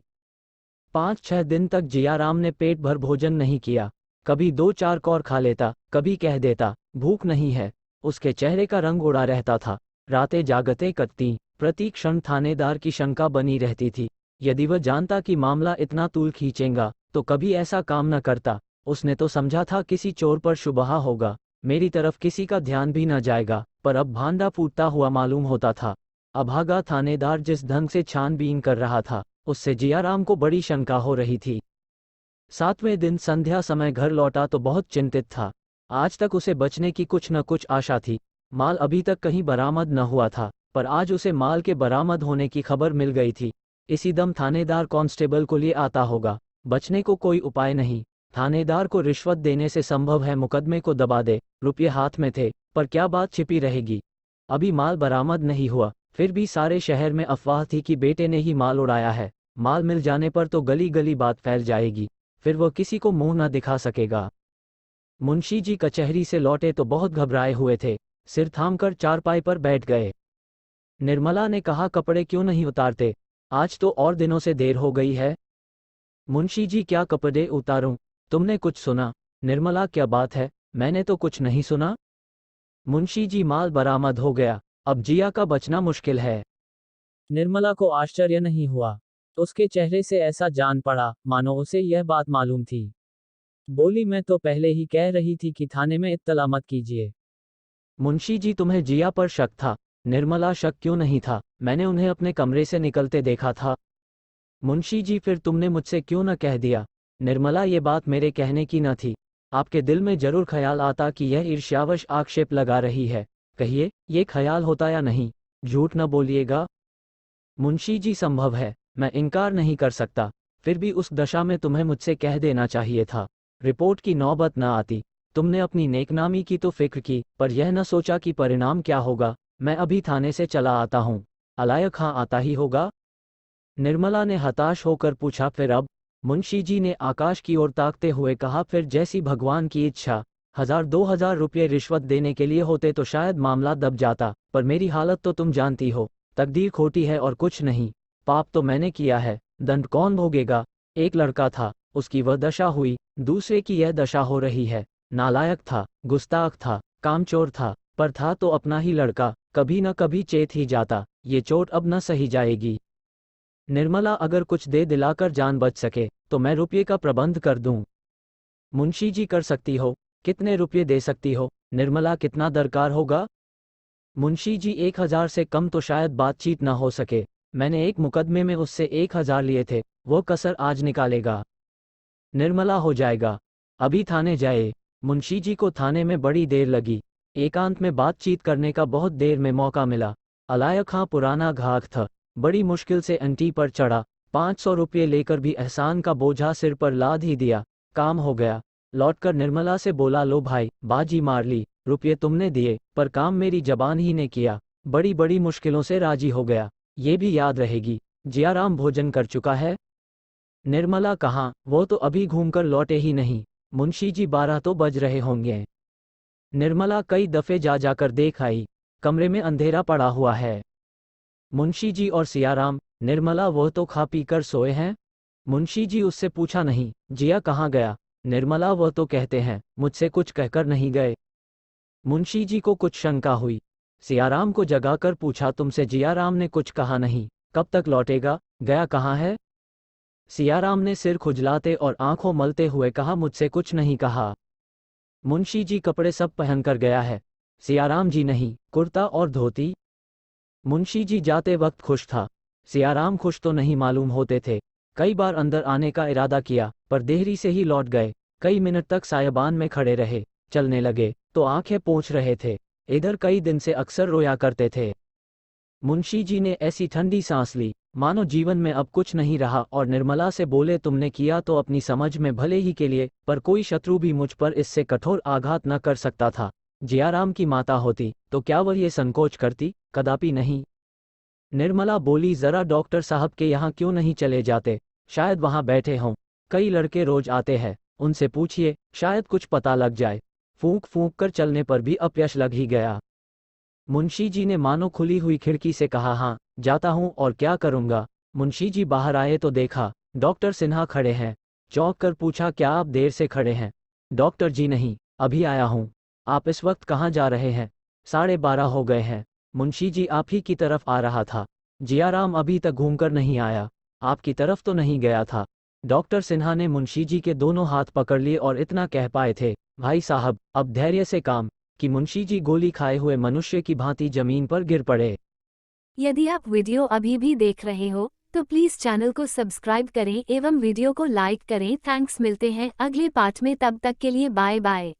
5-6 दिन तक जियाराम ने पेट भर भोजन नहीं किया। कभी 2-4 कौर खा लेता, कभी कह देता, भूख नहीं है। उसके चेहरे का रंग उड़ा रहता था। रातें जागते कटती, प्रति क्षण थानेदार की शंका बनी रहती थी। यदि वह जानता कि मामला इतना तूल खींचेगा, तो कभी ऐसा काम न करता। उसने तो समझा था किसी चोर पर शुबहा होगा, मेरी तरफ किसी का ध्यान भी न जाएगा, पर अब भांडा फूटता हुआ मालूम होता था। अभागा थानेदार जिस ढंग से छानबीन कर रहा था, उससे जियाराम को बड़ी शंका हो रही थी। 7वें दिन संध्या समय घर लौटा तो बहुत चिंतित था। आज तक उसे बचने की कुछ न कुछ आशा थी। माल अभी तक कहीं बरामद न हुआ था, पर आज उसे माल के बरामद होने की खबर मिल गई थी। इसी दम थानेदार कांस्टेबल को लिए आता होगा। बचने को कोई उपाय नहीं। थानेदार को रिश्वत देने से संभव है मुकदमे को दबा दे। रुपये हाथ में थे, पर क्या बात छिपी रहेगी? अभी माल बरामद नहीं हुआ, फिर भी सारे शहर में अफवाह थी कि बेटे ने ही माल उड़ाया है। माल मिल जाने पर तो गली गली बात फैल जाएगी, फिर वह किसी को मुंह न दिखा सकेगा। मुंशी जी कचहरी से लौटे तो बहुत घबराए हुए थे। सिर थामकर चारपाई पर बैठ गए। निर्मला ने कहा, कपड़े क्यों नहीं उतारते? आज तो और दिनों से देर हो गई है। मुंशी जी, क्या कपड़े उतारूं? तुमने कुछ सुना? निर्मला, क्या बात है, मैंने तो कुछ नहीं सुना। मुंशी जी, माल बरामद हो गया, अब जिया का बचना मुश्किल है। निर्मला को आश्चर्य नहीं हुआ। उसके चेहरे से ऐसा जान पड़ा मानो उसे यह बात मालूम थी। बोली, मैं तो पहले ही कह रही थी कि थाने में इत्तला मत कीजिए। मुंशी जी, तुम्हें जिया पर शक था? निर्मला, शक क्यों नहीं था, मैंने उन्हें अपने कमरे से निकलते देखा था। मुंशी जी, फिर तुमने मुझसे क्यों न कह दिया? निर्मला, ये बात मेरे कहने की न थी। आपके दिल में जरूर ख्याल आता कि यह ईर्ष्यावश आक्षेप लगा रही है। कहिए, ये ख्याल होता या नहीं? झूठ न बोलिएगा। मुंशी जी, संभव है, मैं इनकार नहीं कर सकता, फिर भी उस दशा में तुम्हें मुझसे कह देना चाहिए था। रिपोर्ट की नौबत न आती। तुमने अपनी नेकनामी की तो फिक्र की, पर यह न सोचा कि परिणाम क्या होगा। मैं अभी थाने से चला आता हूँ। अलायक हाँ आता ही होगा। निर्मला ने हताश होकर पूछा, फिर अब? मुंशी जी ने आकाश की ओर ताकते हुए कहा, फिर जैसी भगवान की इच्छा। 1000-2000 रुपये रिश्वत देने के लिए होते तो शायद मामला दब जाता, पर मेरी हालत तो तुम जानती हो। तकदीर खोटी है और कुछ नहीं। पाप तो मैंने किया है, दंड कौन भोगेगा? एक लड़का था, उसकी वह दशा हुई, दूसरे की यह दशा हो रही है। नालायक था, गुस्ताख था, कामचोर था, पर था तो अपना ही लड़का, कभी न कभी चेत ही जाता। ये चोट अब न सही जाएगी। निर्मला, अगर कुछ दे दिलाकर जान बच सके तो मैं रुपये का प्रबंध कर दूं। मुंशी जी, कर सकती हो। कितने रुपये दे सकती हो? निर्मला, कितना दरकार होगा? मुंशी जी, 1000 से कम तो शायद बातचीत ना हो सके। मैंने एक मुकदमे में उससे 1000 लिए थे, वो कसर आज निकालेगा। निर्मला, हो जाएगा। अभी थाने जाए। मुंशी जी को थाने में बड़ी देर लगी। एकांत में बातचीत करने का बहुत देर में मौका मिला। अलायक हाँ पुराना घाघ था, बड़ी मुश्किल से अंटी पर चढ़ा। 500 रुपये लेकर भी एहसान का बोझा सिर पर लाद ही दिया। काम हो गया। लौटकर निर्मला से बोला, लो भाई, बाजी मार ली। रुपये तुमने दिए, पर काम मेरी जबान ही ने किया। बड़ी बड़ी मुश्किलों से राजी हो गया। ये भी याद रहेगी। जियाराम भोजन कर चुका है? निर्मला, कहाँ, वो तो अभी घूमकर लौटे ही नहीं। मुंशी जी, 12 तो बज रहे होंगे। निर्मला कई दफे जा जाकर देख आई। कमरे में अंधेरा पड़ा हुआ है। मुंशी जी और सियाराम, निर्मला वह तो खा पी कर सोए हैं? मुंशी जी उससे पूछा नहीं। जिया कहाँ गया? निर्मला वह तो कहते हैं मुझसे कुछ कहकर नहीं गए। मुंशी जी को कुछ शंका हुई। सियाराम को जगाकर पूछा तुमसे जियाराम ने कुछ कहा नहीं? कब तक लौटेगा? गया कहाँ है? सियाराम ने सिर खुजलाते और आंखों मलते हुए कहा मुझसे कुछ नहीं कहा। मुंशी जी कपड़े सब पहनकर गया है। सियाराम जी नहीं, कुर्ता और धोती। मुंशी जी जाते वक्त खुश था। सियाराम खुश तो नहीं मालूम होते थे। कई बार अंदर आने का इरादा किया, पर देहरी से ही लौट गए। कई मिनट तक सायाबान में खड़े रहे। चलने लगे तो आंखें पोंछ रहे थे। इधर कई दिन से अक्सर रोया करते थे। मुंशी जी ने ऐसी ठंडी सांस ली, मानो जीवन में अब कुछ नहीं रहा, और निर्मला से बोले तुमने किया तो अपनी समझ में भले ही के लिए, पर कोई शत्रु भी मुझ पर इससे कठोर आघात न कर सकता था। जियाराम की माता होती तो क्या वह ये संकोच करती? कदापि नहीं। निर्मला बोली जरा डॉक्टर साहब के यहाँ क्यों नहीं चले जाते? शायद वहाँ बैठे हों। कई लड़के रोज आते हैं, उनसे पूछिए, शायद कुछ पता लग जाए। फूंक फूंक कर चलने पर भी अपयश लग ही गया। मुंशी जी ने मानो खुली हुई खिड़की से कहा हाँ, जाता हूँ और क्या करूँगा। मुंशी जी बाहर आए तो देखा डॉक्टर सिन्हा खड़े हैं। चौंक कर पूछा क्या आप देर से खड़े हैं? डॉक्टर जी नहीं, अभी आया हूँ। आप इस वक्त कहाँ जा रहे हैं? 12:30 हो गए हैं। मुंशी जी आप ही की तरफ आ रहा था। जियाराम अभी तक घूमकर नहीं आया। आपकी तरफ तो नहीं गया था। डॉक्टर सिन्हा ने मुंशी जी के दोनों हाथ पकड़ लिए और इतना कह पाए थे, भाई साहब अब धैर्य से काम, कि मुंशी जी गोली खाए हुए मनुष्य की भांति जमीन पर गिर पड़े। यदि आप वीडियो अभी भी देख रहे हो तो प्लीज चैनल को सब्सक्राइब करें एवं वीडियो को लाइक करें। थैंक्स, मिलते हैं अगले पार्ट में, तब तक के लिए बाय बाय।